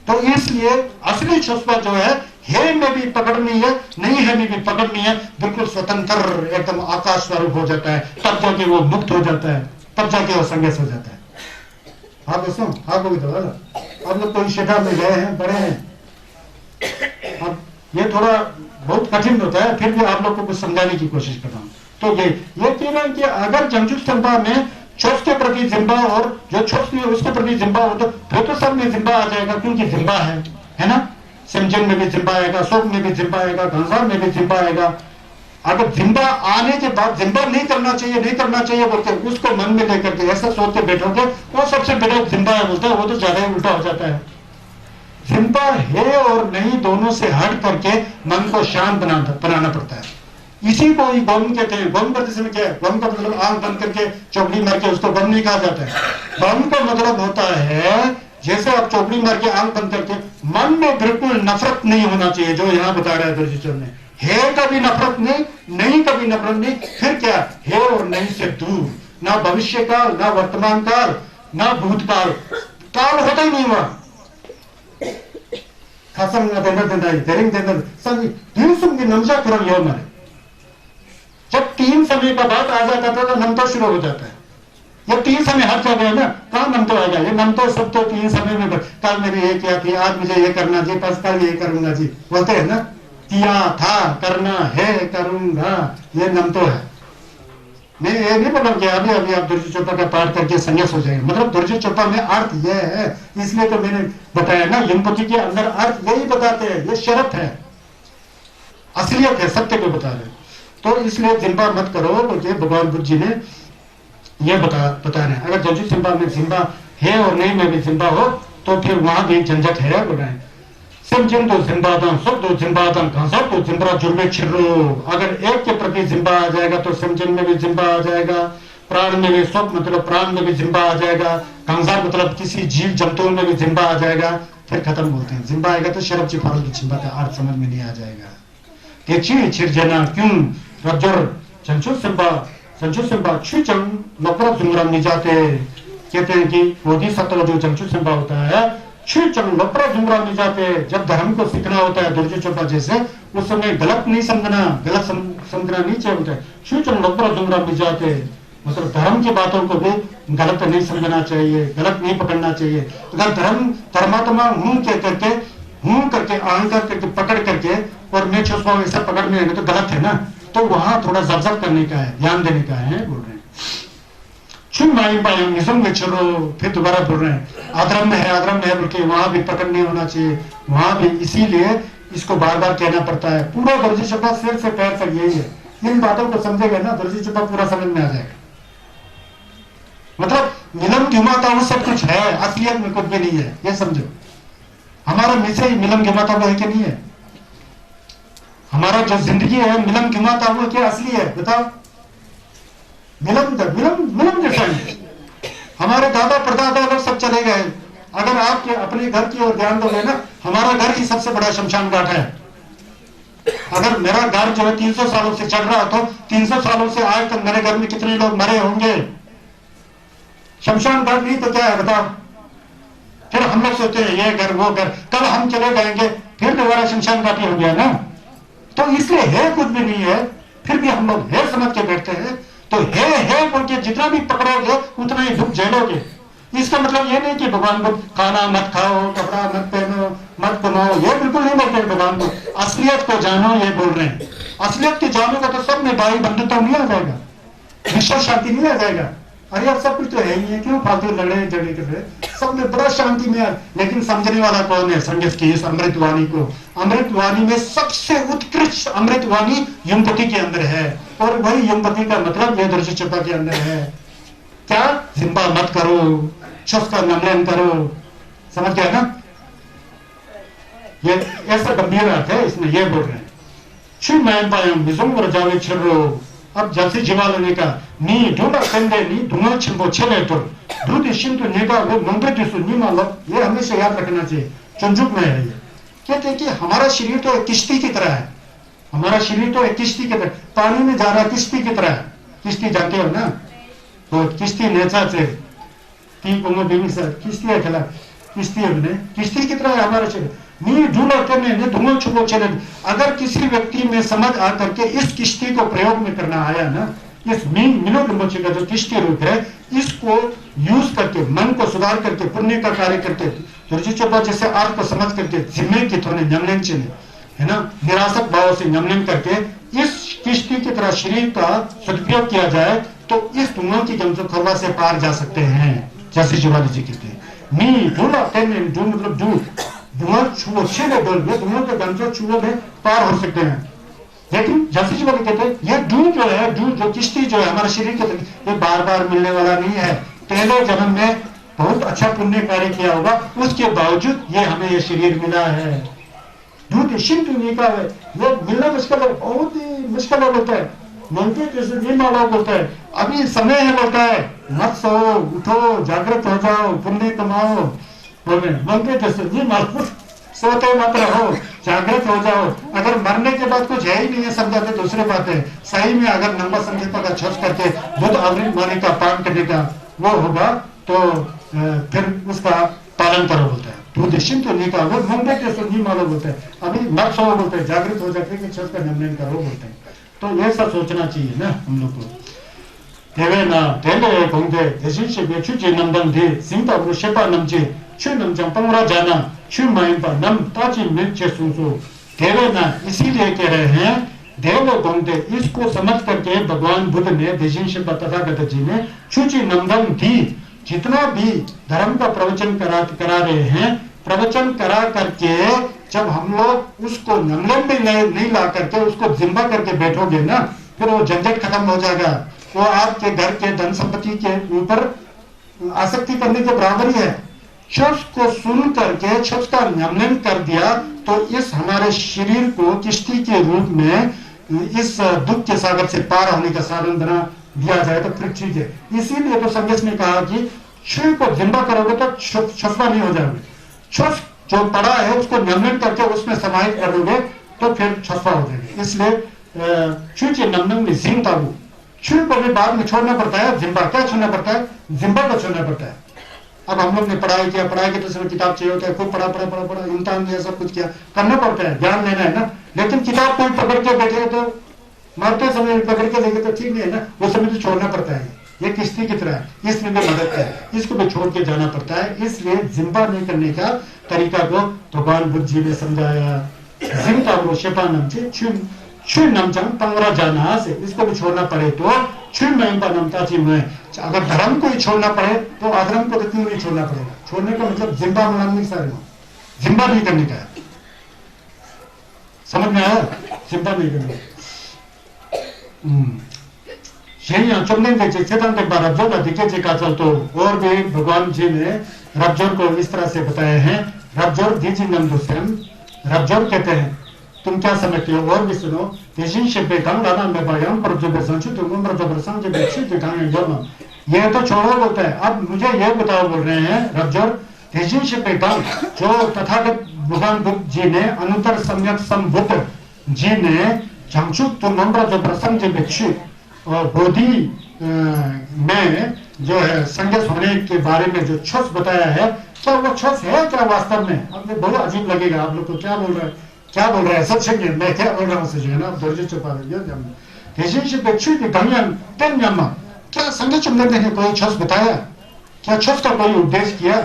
तो इसलिए असली जज्बा जो है में भी पकड़नी है, नहीं है में भी पकड़नी है, बिल्कुल स्वतंत्र एकदम आकाश स्वरूप हो जाता है, तब जाके वो मुक्त हो जाता है, तब जाके वो संन्यास हो जाता है। आप दोस्तों, आप लोग तो आप लोग कोई शेखा में गए हैं, बड़े हैं, अब ये थोड़ा बहुत कठिन होता है, फिर भी आप लोग को कुछ समझाने की कोशिश कर रहा हूँ। तो ये कह रहे हैं कि अगर जमशेद सिंबा में छोस के प्रति जिम्बा और जो छोस नहीं उसके प्रति जिम्बा हो तो सब में जिम्बा आ जाएगा, क्योंकि जिम्बा है ना। सिमजन में भी जिम्बा आएगा, सोप में भी जिम्बा आएगा, घनसार में भी जिम्बा आएगा। अगर जिम्बा आने के बाद जिम्बा नहीं करना चाहिए बोलते, उसको मन में लेकर के ऐसा सोच के बैठोगे, वो सबसे बड़ा जिम्बा है बोलते हैं, वो तो ज्यादा ही उल्टा हो जाता है। जिम्बा है और नहीं दोनों से हट करके मन को शांत बनाना पड़ता है। इसी को ही गम कहते हैं। गम करते समय क्या है? गम का मतलब आंख बंद करके चौकड़ी मार के, उसको गम नहीं कहा जाता है। गम का मतलब होता है जैसे आप चौकड़ी मार के आंख बंद करके, मन में बिल्कुल नफरत नहीं होना चाहिए, जो यहाँ बता रहा है दर्जीचंद ने। है कभी नफरत नहीं कभी नफरत नहीं, फिर क्या है और नहीं से दूर, ना भविष्य काल, ना वर्तमान काल, ना भूतकाल, काल होता ही नहीं हुआ। खासम ना देना नमजा करम यो मारे। जब 3 समय का बात आ जाता था तो नमतो शुरू हो जाता है। जब 3 समय हट जाता है ना, कहाँ नमतो आएगा? ये नमतो सब तो 3 समय में, कल मैंने ये किया थी, आज मुझे ये करना जी, बस कल ये करूंगा जी, बोलते हैं ना। किया था, करना है, करूंगा, ये नमतो है। मैं ये नहीं बोला कि अभी आप दुर्जी चोपड़ा का पाठ करके संन्यास हो जाएंगे। मतलब दुर्जी चोपड़ा में अर्थ यह है, इसलिए तो मैंने बताया ना, यमपति के अंदर अर्थ यही बताते हैं, ये शरत है, असलियत है, सत्य को बता रहे। तो इसलिए जिम्बा मत करो, बोलते भगवान बुद्ध जी ने ये बता रहे हैं। अगर जमशेद सिंबा में जिम्बा है और नहीं में भी जिम्बा हो तो फिर वहां भी झंझट है, बोल रहे हैं। समझिन तो जिम्बादम, सब तो जिम्बादम, घंसा तो जिम्बरा जुर्मे छिर्रो। अगर एक के प्रति जिम्बा आ जाएगा तो समझिन में भी जिम्बा आ जाएगा, प्राण में भी, सब मतलब प्राण में भी जिम्बा आ जाएगा, घंसा मतलब किसी जीव जंतु में भी जिम्बा आ जाएगा, फिर खत्म बोलते हैं। जिम्बा आएगा तो शरब चिफाल की जिम्बा का अर्थ समझ में नहीं आ जाएगा। छिरजना क्यों रज्जर जमशेद सिंबा छुचंग नफरा जुमराम नहीं जाते। कहते हैं कि बोधिसत्व जो जमशेद सिंबा होता है, छुचंग नफरा जुमराम नहीं जाते। जब धर्म को सीखना होता है दुर्जय चोपड़ा जैसे, उस समय गलत नहीं समझना, गलत समझना नहीं चाहिए होता है। छुचंग नफरा जुमराम नहीं जाते, मतलब धर्म की बातों को भी गलत नहीं समझना चाहिए, गलत नहीं पकड़ना चाहिए। अगर धर्मात्मा हूं करके अहंकार करके पकड़ करके और मैं छुपा ऐसा पकड़ में तो गलत है ना। तो वहां थोड़ा जब करने का है, ध्यान देने का है, बोल रहे हैं। छुन माई पाई निजम में चलो, फिर दोबारा बोल रहे हैं आद्रम में है बोल के वहां भी पकड़ नहीं होना चाहिए, वहां भी। इसीलिए इसको बार बार कहना पड़ता है। पूरा दर्जी चोपड़ा सिर से पैर तक यही है। इन बातों को समझेगा ना, दर्जी चोपड़ा पूरा समझ में आ जाएगा। मतलब मिलम घुमाता वो सब कुछ है, असलियत में कुछ भी नहीं है, ये समझो। हमारा मिसे ही मिलम घुमाता हुआ है कि नहीं है? हमारा जो जिंदगी है मिलम घुमाता हुआ क्या असली है? बताओ। मिलम जैसा है। हमारे दादा परदादा लोग सब चले गए। अगर आपके अपने घर की ओर ध्यान दोगे ना, हमारा घर ही सबसे बड़ा शमशान घाट है। अगर मेरा घर जो है 300 सालों से चल रहा हो तो 300 सालों से आज तक मेरे घर में कितने लोग मरे होंगे? शमशान घाट नहीं तो क्या है बताओ? फिर हम लोग सोचते हैं ये घर वो घर, कल हम चले जाएंगे फिर दोबारा शमशान घाट ही हो गया ना। तो इसलिए है कुछ भी नहीं है, फिर भी हम लोग है समझ के बैठते हैं। तो है बोल के जितना भी पकड़ोगे उतना ही दुख झेलोगे। इसका मतलब ये नहीं कि भगवान को खाना मत खाओ, कपड़ा मत पहनो, मत कमाओ, ये बिल्कुल नहीं बोलते भगवान को। असलियत को जानो, ये बोल रहे हैं। असलियत की जानोगा तो सब में भाई बंधुता नहीं आ जाएगा, विश्व शांति नहीं आ जाएगा। अरे यार सब कुछ तो है ही है, क्यों फालतू लड़े झगड़े कर रहे, सब में बड़ा शांति में यार। लेकिन समझने वाला कौन है संगत की इस अमृतवाणी को? अमृतवाणी में सबसे उत्कृष्ट अमृतवाणी यमपति के अंदर है, और वही यमपति का मतलब ये दर्शी चपा के अंदर है। क्या? जिंबा मत करो, छस का नमन करो, समझ गया ना? ये ऐसा गंभीर अर्थ है इसमें, ये बोल रहे हैं छु मैं पायम विजंग जावे छिरो। अब जैसे जीवाल ने कहा नी ढूंढा कंदे नी धुआं छिंबो छले तो दूध शिंतु नेगा वो मंगे दिसु नी मालो। ये हमेशा याद रखना चाहिए, चुंजुक में है ये। कहते हैं कि हमारा शरीर तो एक किश्ती की तरह है, हमारा शरीर तो एक किश्ती की तरह, पानी में जा रहा किश्ती की तरह है। किश्ती जानते हो ना, तो किश्ती नेचा से तीन कोमो बीवी सर किश्ती है खिला, किश्ती है ने किश्ती की तरह है हमारा शरीर। नी ढूंढा करने ने धुआं छुपो चले। अगर किसी व्यक्ति में समझ आ करके इस किश्ती को प्रयोग में करना आया ना, इस मिलो डुम्बोचे का जो किश्ती रूप है, इसको यूज करके मन को सुधार करके पुण्य का कार्य करके दुर्जी चोपा जैसे अर्थ को समझ करके जिम्मे की थोड़े नमन चिन्ह है ना, निराशक भाव से नमन करके इस किश्ती की तरह शरीर का सदुपयोग किया जाए तो इस धुआं की गमजो खरवा से पार जा सकते हैं। जैसे शिवाजी जी कहते हैं नी ढूंढा कहने ढूंढ मतलब ढूंढ धुआं छुओ छेले बोल में धुआं के गमजो छुओ में पार हो सकते हैं। लेकिन जैसे शिवाजी कहते हैं ये ढूंढ जो है, ढूंढ जो किश्ती जो है हमारे शरीर के, ये बार बार मिलने वाला नहीं है। पहले जन्म में बहुत अच्छा पुण्य कार्य किया होगा, उसके बावजूद ये हमें ये शरीर मिला है। दूध शिंतु निका है, वो मिलना मुश्किल है, बहुत ही मुश्किल है बोलता है। मंगे जैसे नहीं माला बोलता है अभी समय है बोलता है, मत सो उठो जागृत हो जाओ पुण्य कमाओ। बोले मंगे जैसे नहीं माला, सोते मत रहो जागृत हो जाओ। अगर मरने के बाद कुछ है ही नहीं है समझाते दूसरी बात है, सही में अगर लंबा संकल्प का छस करके बुद्ध अमृत वाणी का पान करने का वो होगा तो फिर उसका पालन करो बोलता है। तो निश्चिंत तो नहीं कहा, मंगे जैसे नहीं मालूम बोलते हैं, अभी मत सो बोलते हैं, जागृत हो जाते कि छस का नमन करो बोलते हैं। तो ये सब सोचना चाहिए ना हम लोग को। देवेना देले 공대 대신시 매추지 남당대 싱다로 셰파 남지 추남장 पंगरा जाना छु माइंपा नम ताची मिर्चे सुसु। देवेना इसीलिए कह रहे हैं देव गोंदे, इसको समझ करके भगवान बुद्ध ने देशिंश तथागत जी ने छुची नंदन थी, जितना भी धर्म का प्रवचन करा रहे हैं, प्रवचन करा करके जब हम लोग उसको नमलन में नहीं ला करके उसको जिम्मा करके बैठोगे ना, फिर वो झंझट खत्म हो जाएगा। वो आपके घर के धन संपत्ति के ऊपर आसक्ति करने के बराबर ही है। छस को सुन करके छस का नमन कर दिया तो इस हमारे शरीर को किश्ती के रूप में इस दुख के सागर से पार होने का साधन बना दिया जाए तो फिर ठीक है। इसीलिए तो संदेश ने कहा कि शरीर को जिंदा करोगे तो छसवा नहीं हो जाओगे, छस जो पड़ा है उसको नमन करके उसमें समाहित कर दोगे तो फिर छसवा हो जाएगी। इसलिए छुचे नमन में जिम ताबू छुई को भी बाद में छोड़ना पड़ता है, जिम्बा क्या छोड़ना पड़ता है, जिम्बा को छोड़ना पड़ता है। अब हम लोग ने पढ़ाई किया, पढ़ाई के तो समय किताब चाहिए होता है, खूब पढ़ा इम्तिहान दिया, सब कुछ किया, करना पड़ता है, ज्ञान लेना है ना। लेकिन किताब कोई पकड़ के बैठे तो मरते समय पकड़ के लेके तो ठीक नहीं है ना, वो समय तो छोड़ना पड़ता है। ये किश्ती की तरह है, इसमें भी मदद है, इसको भी छोड़ के जाना पड़ता है। इसलिए जिम्बा नहीं करने का तरीका को भगवान बुद्ध जी ने समझाया। जिम्बा वो शेपानम से छुई नमचंग पंगरा जाना से, इसको भी छोड़ना पड़े तो छुई महिंपा नमता जी में। अगर धर्म को ही छोड़ना पड़े तो अधर्म को तो क्यों नहीं छोड़ना पड़ेगा। छोड़ने का मतलब जिम्बा बनाने सारे जिम्बा नहीं करने का, समझ में आया, जिम्बा नहीं करने। और भी भगवान जी ने रबजोर को इस तरह से बताए हैं। रबजोर दीजी नंदुसम, रबजोर कहते हैं तुम क्या समझते हो। और भी सुनो, ये तो छोड़ो बोलता है। अब मुझे ये बताओ बोल रहे हैं रबजोर जो तथागत भगवान बुद्ध जी ने अनुत्तर सम्यक संबुद्ध जी ने झंगचुक तो नम्र जो प्रसंग भिक्षु और बोधि में जो है संगत होने के बारे में जो छस बताया है, क्या वो छस है क्या वास्तव में? अब ये बहुत अजीब लगेगा आप लोग को, क्या बोल रहे हैं, क्या बोल रहे हैं, सब सुनिए मैं क्या बोल रहा हूँ सही है ना। दर्जे चुपा क्या संगत चुमने ने कोई छस बताया, क्या छस का कोई उपदेश किया?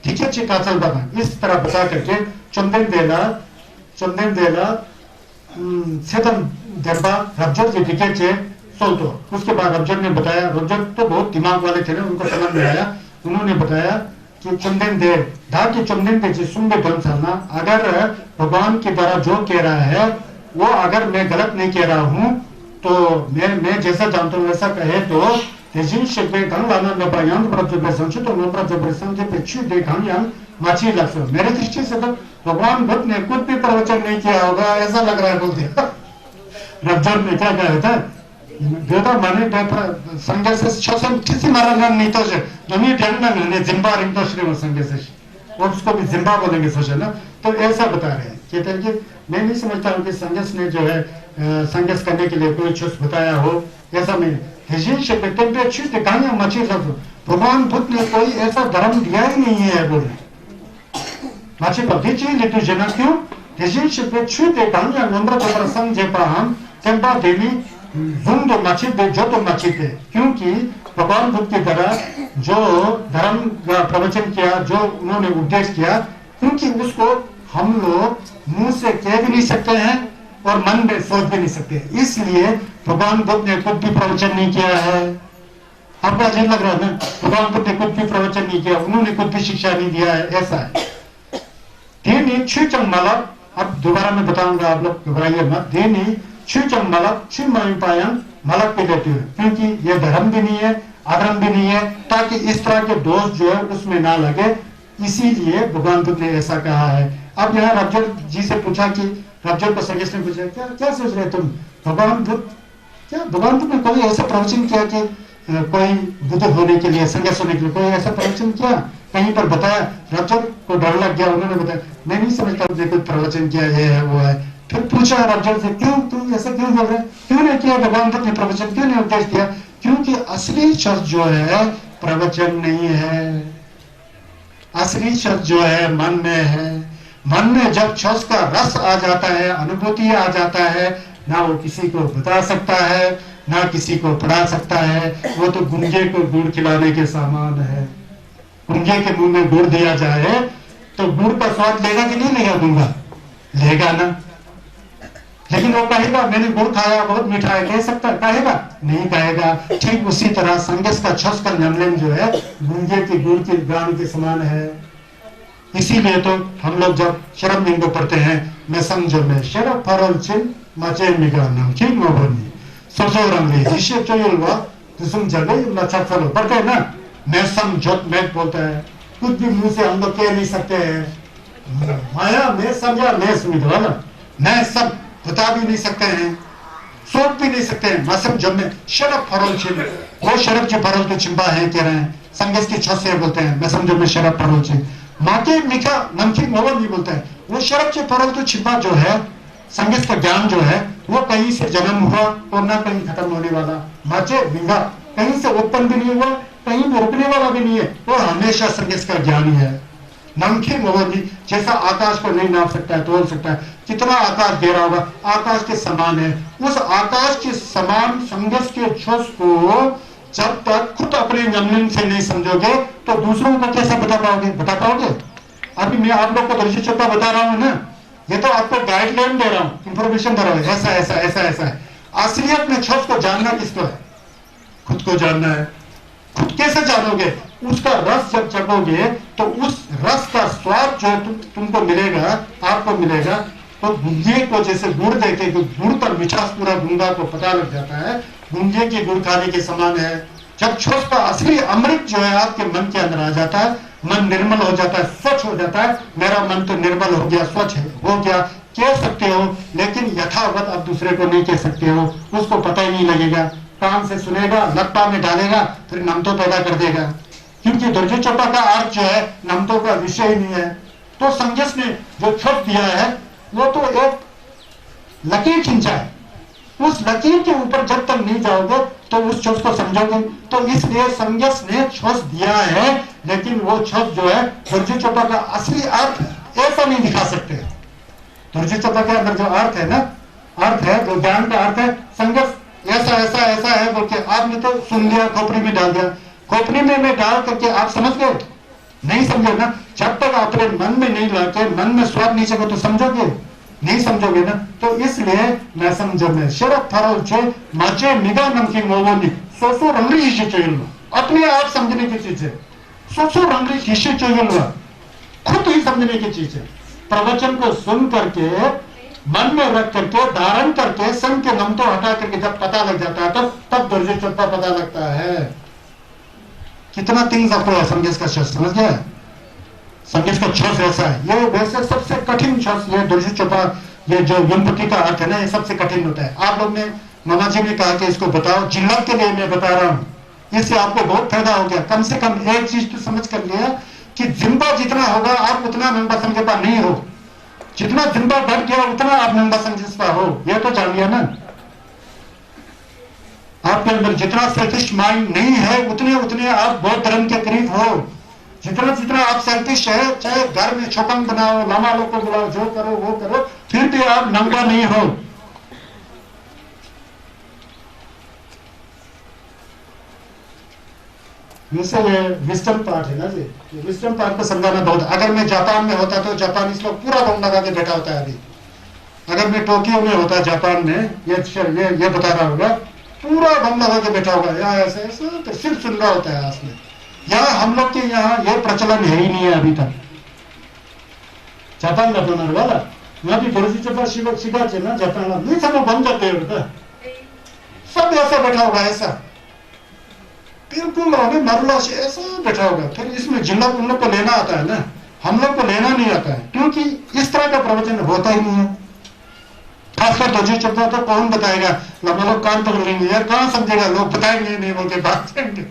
ठीक है चिकाचल बाबा इस तरह बता करके चंदन देला सेतन देरबा रबजोर जी टिकट चे सोल्तो। उसके बाद रबजोर ने बताया, रबजोर तो बहुत दिमाग वाले थे ना, उनको समझ में आया। उन्होंने बताया कि चंदन दे धा की चंदन दे जिसुंबे धन सालना, अगर भगवान की तरह जो कह रहा है वो अगर मैं गलत नहीं कह रहा हूँ तो मैं जैसा जानता हूँ वैसा कहे तो 대신 식배 강라는 너바 양도브라트 बेसंचितो नोब्रात बेसंचे पेची दे गांयां माची लक्ष्य। मेरे दृष्टि से तो भगवान बुद्ध ने कुछ भी प्रवचन नहीं किया होगा ऐसा लग रहा है बोलते। रबजोर ने क्या कहा था, बेटा माने संघ से छोसन किसी मारा नहीं तो जे नमी ढंग ने जिम्बा रिंग श्री संघ से और उसको भी जिम्बा बोलेंगे सोचे ना। तो ऐसा बता रहे हैं कहते हैं कि मैं नहीं समझता हूँ कि संघर्ष ने जो है संघर्ष करने के लिए कोई चीज बताया हो, ऐसा नहीं। 대신 때 취대 강양 마치라서 भगवान बुद्ध ने कोई ऐसा धर्म दिया ही नहीं है बोले। 마치 बगीचे लेते जना क्यों 대신 취대 강양 नम्रता संजेपाम चंपा देवी जुंदो माचिते जोतो माचिते, क्योंकि भगवान बुद्ध की तरह जो धर्म का प्रवचन किया, जो उन्होंने उपदेश किया, क्योंकि उसको हम लोग मुंह से कह भी नहीं सकते हैं और मन में सोच भी नहीं सकते। इसलिए भगवान बुद्ध ने कुछ भी प्रवचन नहीं किया है। आपको अजीब लग रहा है ना, भगवान बुद्ध ने कुछ भी प्रवचन नहीं किया, उन्होंने कुछ भी शिक्षा नहीं दिया है, ऐसा है। देनी छुचंग मलक, अब दोबारा मैं बताऊंगा, आप लोग घबराइए मत। देनी छुचंग मलक छुमायुपायन मलक पे लेते हुए, क्योंकि ये धर्म भी नहीं है, अधर्म भी नहीं है, ताकि इस तरह के दोष जो है उसमें ना लगे, इसीलिए भगवान बुद्ध ने ऐसा कहा है। अब यहाँ रबजोर जी से पूछा कि रबजोर को संगीत ने पूछा क्या क्या सोच रहे तुम, भगवान बुद्ध क्या भगवान बुद्ध ने कोई ऐसा प्रवचन किया कि कोई बुद्ध होने के लिए, संघर्ष होने के लिए कोई ऐसा प्रवचन किया, कहीं पर बताया? रबजोर को डर लग गया, उन्होंने बताया मैं नहीं समझता उसने कुछ प्रवचन किया, ये है वो है। फिर पूछा रबजोर से क्यों तुम ऐसा क्यों बोल रहे, क्यों नहीं किया भगवान बुद्ध ने प्रवचन, क्यों नहीं उपदेश दिया? क्योंकि असली शब्द जो है प्रवचन नहीं है, असली शब्द जो है मन में है। मन में जब शब्द का रस आ जाता है, अनुभूति आ जाता है, ना वो किसी को बता सकता है, ना किसी को पढ़ा सकता है। वो तो गुंगे को गुड़ खिलाने के समान है। गुंगे के मुंह में गुड़ दिया जाए तो गुड़ का स्वाद लेगा कि नहीं लेगा? गुंगा लेगा ना, लेकिन वो कहेगा मैंने गुड़ खाया बहुत मीठा है, कह सकता है? कहेगा नहीं कहेगा। ठीक उसी तरह संगस का छस का नमलन जो है गुंगे के गुड़ के गान के समान है। इसीलिए तो हम लोग जब शरम लिंगो पढ़ते हैं, मैं समझो में शरम फरल चिन मचे मिगा नाम ठीक मोबनी सोचो रंगली जिसे चोयुलवा तुम जगह लच्छा फलो पढ़ते हैं ना, मैं समझोत मैं बोलता है, कुछ भी मुंह से हम लोग कह नहीं सकते हैं। माया मैं समझा मैं समझा ना, मैं सब बता भी नहीं सकते हैं, सोच भी नहीं सकते हैं। मैं समझो में शरब फरल चिन, वो शरब जो फरल तो चिंबा है कह रहे हैं, संगस की छत से बोलते हैं। मैं समझो में शरब फरल चिन माके मीठा नमकीन मोहन नहीं बोलता है। वो शरब के फरल तो छिपा जो है, संगीत का ज्ञान जो है वो कहीं से जन्म हुआ और ना कहीं खत्म होने वाला। माचे विंगा कहीं से उत्पन्न भी नहीं हुआ, कहीं भी रुकने वाला भी नहीं है, वो हमेशा संगीत का ज्ञान ही है। नमकीन मोहन जैसा आकाश को नहीं नाप सकता है, तोल सकता है, कितना आकाश दे रहा होगा, आकाश के समान है। उस आकाश के समान संगीत के छस को जब तक खुद अपने जमीन से नहीं समझोगे तो दूसरों को कैसे बता पाओगे? अभी मैं आप लोग को दर्शी चौथा बता रहा हूँ ना, ये तो आपको गाइडलाइन दे रहा हूँ, इंफॉर्मेशन दे रहा हूँ, ऐसा ऐसा ऐसा ऐसा है। असलियत में छत को जानना किसको है? खुद को जानना है। खुद कैसे जानोगे? उसका रस जब चखोगे तो उस रस का स्वाद जो तुमको मिलेगा, आपको मिलेगा। तो गुंगे को जैसे गुड़ देखे तो गुड़ का मिठास पूरा गुंगा को पता लग जाता है, गुंगे की गुड़ खाने के समान है। जब छोट का असली अमृत जो है आपके मन के अंदर आ जाता है, मन निर्मल हो जाता है, स्वच्छ हो जाता है। मेरा मन तो निर्मल हो गया, स्वच्छ हो गया कह सकते हो, लेकिन यथावत आप दूसरे को नहीं कह सकते हो, उसको पता ही नहीं लगेगा। कान से सुनेगा, लत्ता में डालेगा, फिर नमतो पैदा कर देगा, क्योंकि दुर्जय चौपा का अर्थ जो है नमतो का विषय ही नहीं है। तो संगस ने जो छत दिया है वो तो एक लकीर खींचा है, उस लकीर के ऊपर जब तक नहीं जाओगे तो उस छत को समझोगे। तो इसलिए संगस ने छत दिया है, लेकिन वो छत जो है दुर्जय चौपा का असली अर्थ ऐसा नहीं दिखा सकते। दुर्जय चौपा के अंदर जो अर्थ है ना, अर्थ है जो ज्ञान का अर्थ है, संगस ऐसा ऐसा ऐसा है बोल के आपने तो सुन लिया, खोपड़ी में डाल दिया, खोपड़ी में डाल करके आप समझ गए? नहीं समझो ना। जब तक अपने मन में नहीं लाके, मन में स्वाद नहीं सको तो समझोगे? नहीं समझोगे ना, तो इसलिए मैं समझो शरद फरोल छे माचे निगाह नमकी मोवोनी सोसो रंगरी हिस्से चाहिए, अपने आप समझने की चीज है। सोसो रंगरी हिस्से चाहिए, खुद ही समझने की चीज है। प्रवचन को सुन करके मन में रख करके धारण करके संग के नम तो हटा करके जब पता लग जाता है तब दुर्जय चोपा पता लगता है। कितना तीन सबको है संगीत का शस्त्र, समझ गया? संगीत का छस ऐसा है, ये वैसे सबसे कठिन छस, ये दुर्जय चोपा, ये जो युमपति का अर्थ है ना, ये सबसे कठिन होता है। आप लोग ने मामा जी ने कहा कि इसको बताओ, जिल्लत के लिए मैं बता रहा हूं, इससे आपको बहुत फायदा हो गया। कम से कम एक चीज तो समझ कर लिया कि जिम्बा जितना होगा आप उतना नंबर समझता नहीं हो, जितना जिम्बा बढ़ गया उतना आप नंबर समझता हो, यह तो जान लिया ना। आपके अंदर जितना सेल्फिश माइंड नहीं है उतने आप बौद्ध धर्म के करीब हो। जितना आप सेल्फिश है, चाहे घर में छोकंग बनाओ, लामा लोग को बुलाओ, जो करो वो करो, फिर भी आप नंगा नहीं हो। वैसे ये विस्टम पार्ट है ना जी, ये विस्टम पार्ट को समझाना बहुत। अगर मैं जापान में होता तो जापानीज लोग पूरा दम लगा के बैठा होता है अभी। अगर मैं टोक्यो में होता जापान में, ये बता रहा होगा, पूरा दम लगा के बैठा होगा, यहाँ ऐसे ऐसे तो सिर्फ सुन रहा होता है आसमें। यहाँ हम लोग के यहाँ ये प्रचलन है ही नहीं है अभी तक। जापान का डोनर वाला यहाँ भी गुरुजी चपा शिगा थे ना जापान नहीं, सब बन जाते हैं, सब ऐसा बैठा होगा, ऐसा बिल्कुल मरला से ऐसा बैठा होगा। फिर इसमें जिला उन लोग को लेना आता है ना, हम लोग को लेना नहीं आता है, क्योंकि इस तरह का प्रवचन होता ही नहीं है। खासकर तुझे चलता तो कौन बताएगा, हम लोग कान पकड़ लेंगे, यार कहाँ समझेगा, लोग बताएंगे नहीं बोल के बात करेंगे।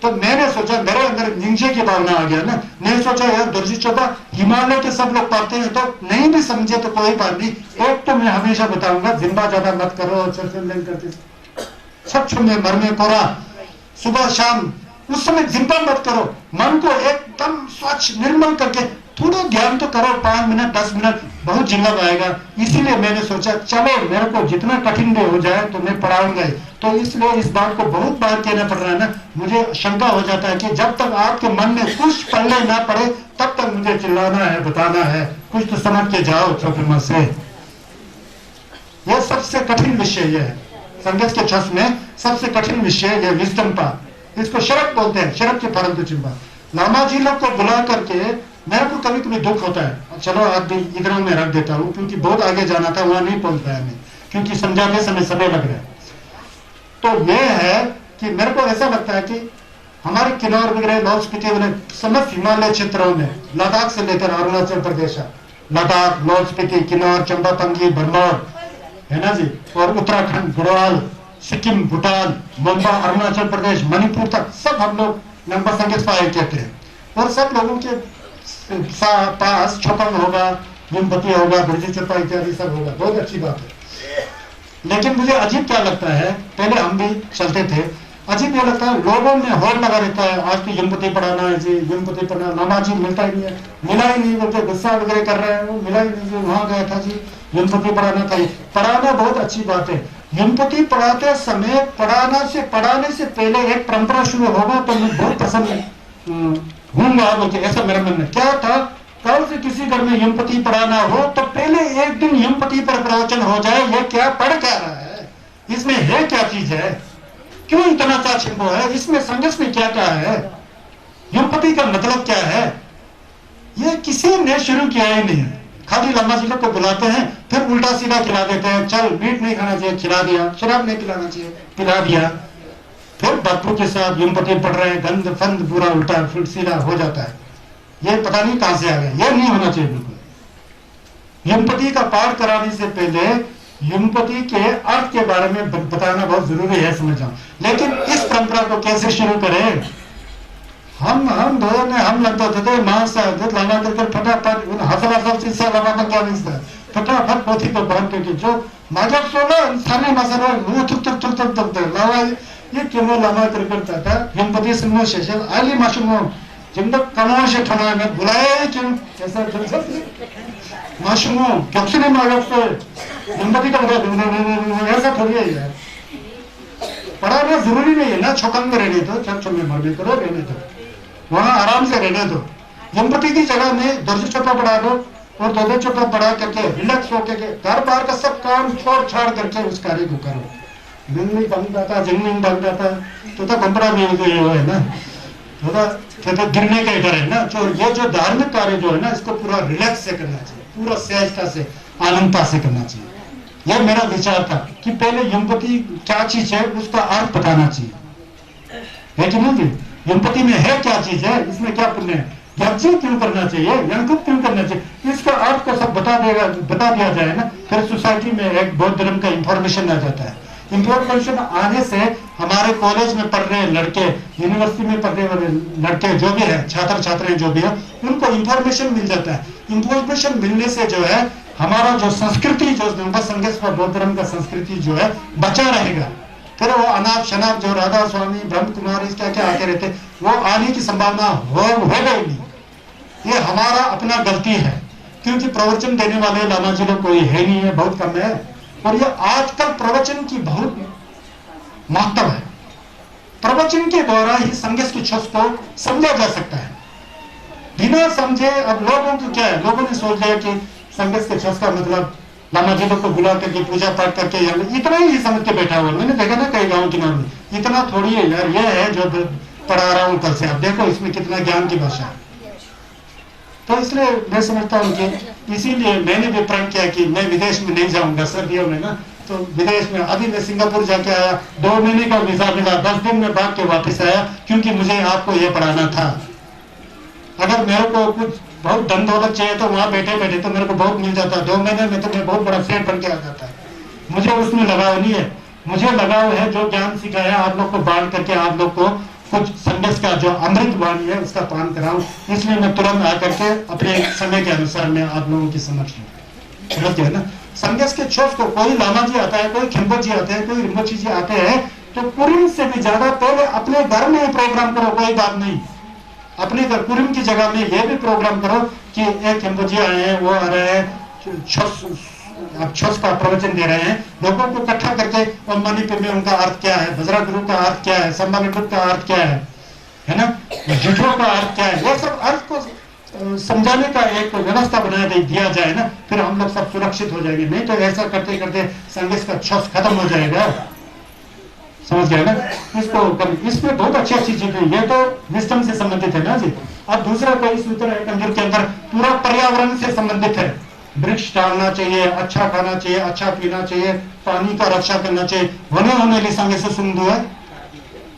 तो मैंने सोचा, मेरे अंदर निंजे की भावना आ गया ना, मैंने सोचा यार दुर्जी चोपा हिमालय के सब लोग पढ़ते हैं, तो नहीं भी समझे तो कोई बात नहीं, एक तो मैं हमेशा बताऊंगा, जिम्बा ज्यादा मत करो, करते सब छुमे मर में कोरा, सुबह शाम उस समय जिम्बा मत करो, मन को एकदम स्वच्छ निर्मल करके थोड़ा ध्यान तो करो, 5 मिनट 10 मिनट, बहुत जिल्लत आएगा। इसीलिए मैंने सोचा चलो मेरे को जितना कठिन भी हो जाए तो मैं पढ़ाऊंगा। तो इसलिए इस बात को बहुत बार कहना पड़ रहा है ना, मुझे शंका हो जाता है कि जब तक आपके मन में कुछ पढ़ने ना पड़े तब तक मुझे चिल्लाना है, बताना है, कुछ तो समझ के जाओ छोटे से। यह सबसे कठिन विषय है संगीत के छस में, सबसे कठिन विषय यह विस्डम पार्ट, इसको शरक बोलते हैं, शरक के फरक तो चिंबा। लामा जी लोग को बुला करके मेरे को कभी कभी दुख होता है, चलो आज इधर में रख देता हूँ, क्योंकि बहुत आगे जाना था, वहां नहीं पहुंच पाया मैं, क्योंकि समझाते समय समय लग रहा है। तो यह है कि मेरे को ऐसा लगता है कि हमारे किन्नौर वगैरह लाहौल स्पीति वाले समस्त हिमालय क्षेत्रों में, लद्दाख से लेकर अरुणाचल प्रदेश, लद्दाख, लाहौल स्पीति, किन्नौर, चंबा तंगी, भरमौर है ना जी, और उत्तराखंड, गढ़वाल, सिक्किम, भूटान, मुंबा, अरुणाचल प्रदेश, मणिपुर तक सब हम लोग नंबर संगीत पाए कहते हैं। और सब लोगों के पास छोकंग होगा, युमपति होगा, दुर्जी चोपा इत्यादि सब होगा, बहुत अच्छी बात है। लेकिन मुझे अजीब क्या लगता है, पहले हम भी चलते थे, अजीब ये लगता है लोगों में होड़ लगा रहता है, आज तो युमपति पढ़ाना है जी, युमपति पढ़ाना, नामा जी मिलता ही नहीं है, मिला ही नहीं, बोलते गुस्सा वगैरह कर रहे हैं, वो मिला ही नहीं जी, वहां गया था जी, युमपति पढ़ाना था। पढ़ाना बहुत अच्छी बात है, युमपति पढ़ाते समय पढ़ाने से पहले एक परंपरा शुरू होगा तो मैं बहुत पसंद हूँगा, बोलते ऐसा मेरे मन में क्या था, कल से किसी घर में युमपति पढ़ाना हो तो पहले एक दिन युमपति पर प्रवचन हो जाए, ये क्या पढ़ क्या रहा है, इसमें है क्या चीज है, क्यों इतना सा छिपो है, इसमें संघर्ष में क्या क्या है, युमपति का मतलब क्या है, ये किसी ने शुरू किया ही नहीं है। खाली लम्बा जी को बुलाते हैं, फिर उल्टा सीधा खिला देते हैं, चल मीट नहीं खाना चाहिए, खिला दिया, शराब नहीं पिलाना चाहिए, पिला दिया, फिर बदबू के साथ युमपति पढ़ रहे हैं, गंद फंद पूरा उल्टा फिर सीधा हो जाता है। ये पता नहीं कहां से आ गया, ये नहीं होना चाहिए बिल्कुल। युमपति का पाठ कराने से पहले युमपति के अर्थ के बारे में बताना बहुत जरूरी है, समझना। लेकिन इस परंपरा को कैसे शुरू करें, हम दो ने हम लगता थे मांस लगा कर फटाफट हसला सब शीशा लगा क्या नहीं, फटाफट पोथी को बांध के जो माझा सोला साने मसरा मुंह थुक थुक थुक थुक थुक लावा ये क्यों लामा करता था युमपति सिंह शेषल आली माशुमो जिंदा कमाल से ठना में बुलाए क्यों ऐसा माशुमो कब से नहीं मांगा से युमपति का ऐसा थोड़ी है यार, पढ़ाना जरूरी नहीं है ना, छोकंग रहने दो, छप में मरने करो, रहने दो, वहां आराम से रहने दो। युमपति की जगह में दुर्जी चोपा पढ़ा दो, और दो चौका पढ़ा करके रिलैक्स होकर के घर बार का सब काम छोड़ छाड़ करके उस कार्य को करो। जंगली बंदाता जंगली बंदाता तो कंपड़ा में है ना, तो गिरने का डर है ना। जो ये जो धार्मिक कार्य जो है ना, इसको पूरा रिलैक्स से करना चाहिए, पूरा सहजता से आनंदता से करना चाहिए। यह मेरा विचार था कि पहले यमपति क्या चीज है उसका अर्थ बताना चाहिए, है कि नहीं? यमपति में है क्या चीज है, इसमें क्या पुण्य है, यज्ञ क्यों करना चाहिए, यंकुप क्यों करना चाहिए, इसका अर्थ को सब बता दिया जाए ना, फिर सोसाइटी में एक बौद्ध धर्म का इंफॉर्मेशन आ जाता है। इंफॉर्मेशन आने से हमारे कॉलेज में पढ़ रहे लड़के, यूनिवर्सिटी में पढ़ने वाले लड़के जो भी है, छात्र छात्राएं जो भी है, उनको इंफॉर्मेशन मिल जाता है। इंफॉर्मेशन मिलने से जो है हमारा जो संस्कृति, जो संघर्ष व बौद्ध धर्म का संस्कृति जो है बचा रहेगा। फिर वो अनाप शनाप जो राधा स्वामी ब्रह्म कुमारी क्या क्या आते रहते, वो आने की संभावना हो गई नहीं। ये हमारा अपना गलती है, क्योंकि प्रवचन देने वाले लामा जी लोग कोई है नहीं है, बहुत कम है। और ये आजकल प्रवचन की बहुत महत्व है। प्रवचन के द्वारा ही संघर्ष की छस को समझा जा सकता है। बिना समझे अब लोगों को क्या है, लोगों ने सोच लिया कि संघर्ष के छस का मतलब लामा जी लोग को बुला करके पूजा पाठ करके इतना ही समझ के बैठा हुआ। मैंने देखा ना कई गाँव किनारे में, इतना थोड़ी है यार, ये है जो पढ़ा रहा हूं कल से, आप देखो इसमें कितना ज्ञान की भाषा है। तो इसलिए मैं समझता हूँ कि इसीलिए मैंने भी प्रण किया कि मैं विदेश में नहीं जाऊंगा सर्दियों में ना। तो विदेश में अभी मैं सिंगापुर जाके आया, 2 महीने का वीजा मिला, 10 दिन में भाग के वापस आया, क्योंकि मुझे आपको ये पढ़ाना था। अगर मेरे को कुछ बहुत धन दौलत चाहिए तो वहां बैठे बैठे तो मेरे को बहुत मिल जाता, 2 महीने में तो मैं बहुत बड़ा सेठ बन के आ जाता है। मुझे उसमें लगाव नहीं है, मुझे लगाव है जो ज्ञान सिखाया आप लोग को बांट करके आप लोग को कुछ संघर्ष का जो अमृत वाणी है उसका पान कराऊं। इसलिए मैं तुरंत आकर के अपने समय के अनुसार मैं आप लोगों की समक्ष समझते हैं ना। संघर्ष के छोस को कोई लामा जी आता है, कोई खिम्बो जी आते हैं, कोई रिम्बोची जी आते हैं, तो कुरिम से भी ज्यादा पहले अपने घर में ही प्रोग्राम करो, कोई बात नहीं। अपने घर कुरिम की जगह में ये भी प्रोग्राम करो कि एक खिम्बो जी आए हैं, वो आ रहे हैं, आप छस का प्रवचन दे रहे हैं, लोगों को इकट्ठा करके और मणिपुर में उनका अर्थ क्या है, बजरा गुरु का अर्थ क्या है, सम्मानित का अर्थ क्या है ना, जुठो का अर्थ क्या है, ये सब अर्थ को समझाने का एक व्यवस्था बना दिया जाए ना, फिर हम लोग सब सुरक्षित हो जाएंगे। नहीं तो ऐसा करते करते संघर्ष का छस खत्म हो जाएगा, समझ गए ना। इसमें बहुत अच्छी अच्छी चीजें, ये तो विस्डम से संबंधित है ना जी। अब दूसरा कोई सूत्र है कंजूर के अंदर पूरा पर्यावरण से संबंधित है। वृक्ष डालना चाहिए, अच्छा खाना चाहिए, अच्छा पीना चाहिए, पानी का रक्षा करना चाहिए, होने संगे से सुंदू है।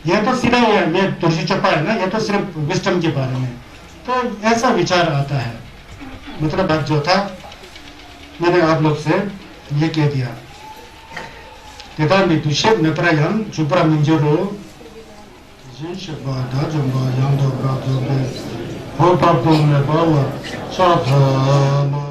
यह तो सीधा ये तुलसी चप्पा है ना, ये तो सिर्फ विस्डम के बारे में। तो ऐसा विचार आता है। मतलब बात जो था मैंने आप लोग से ये कह दिया। 대단히 두십 네프라양 주브라 민조로 진짜바다 정바 양도 가도 호밥도 네바와 사타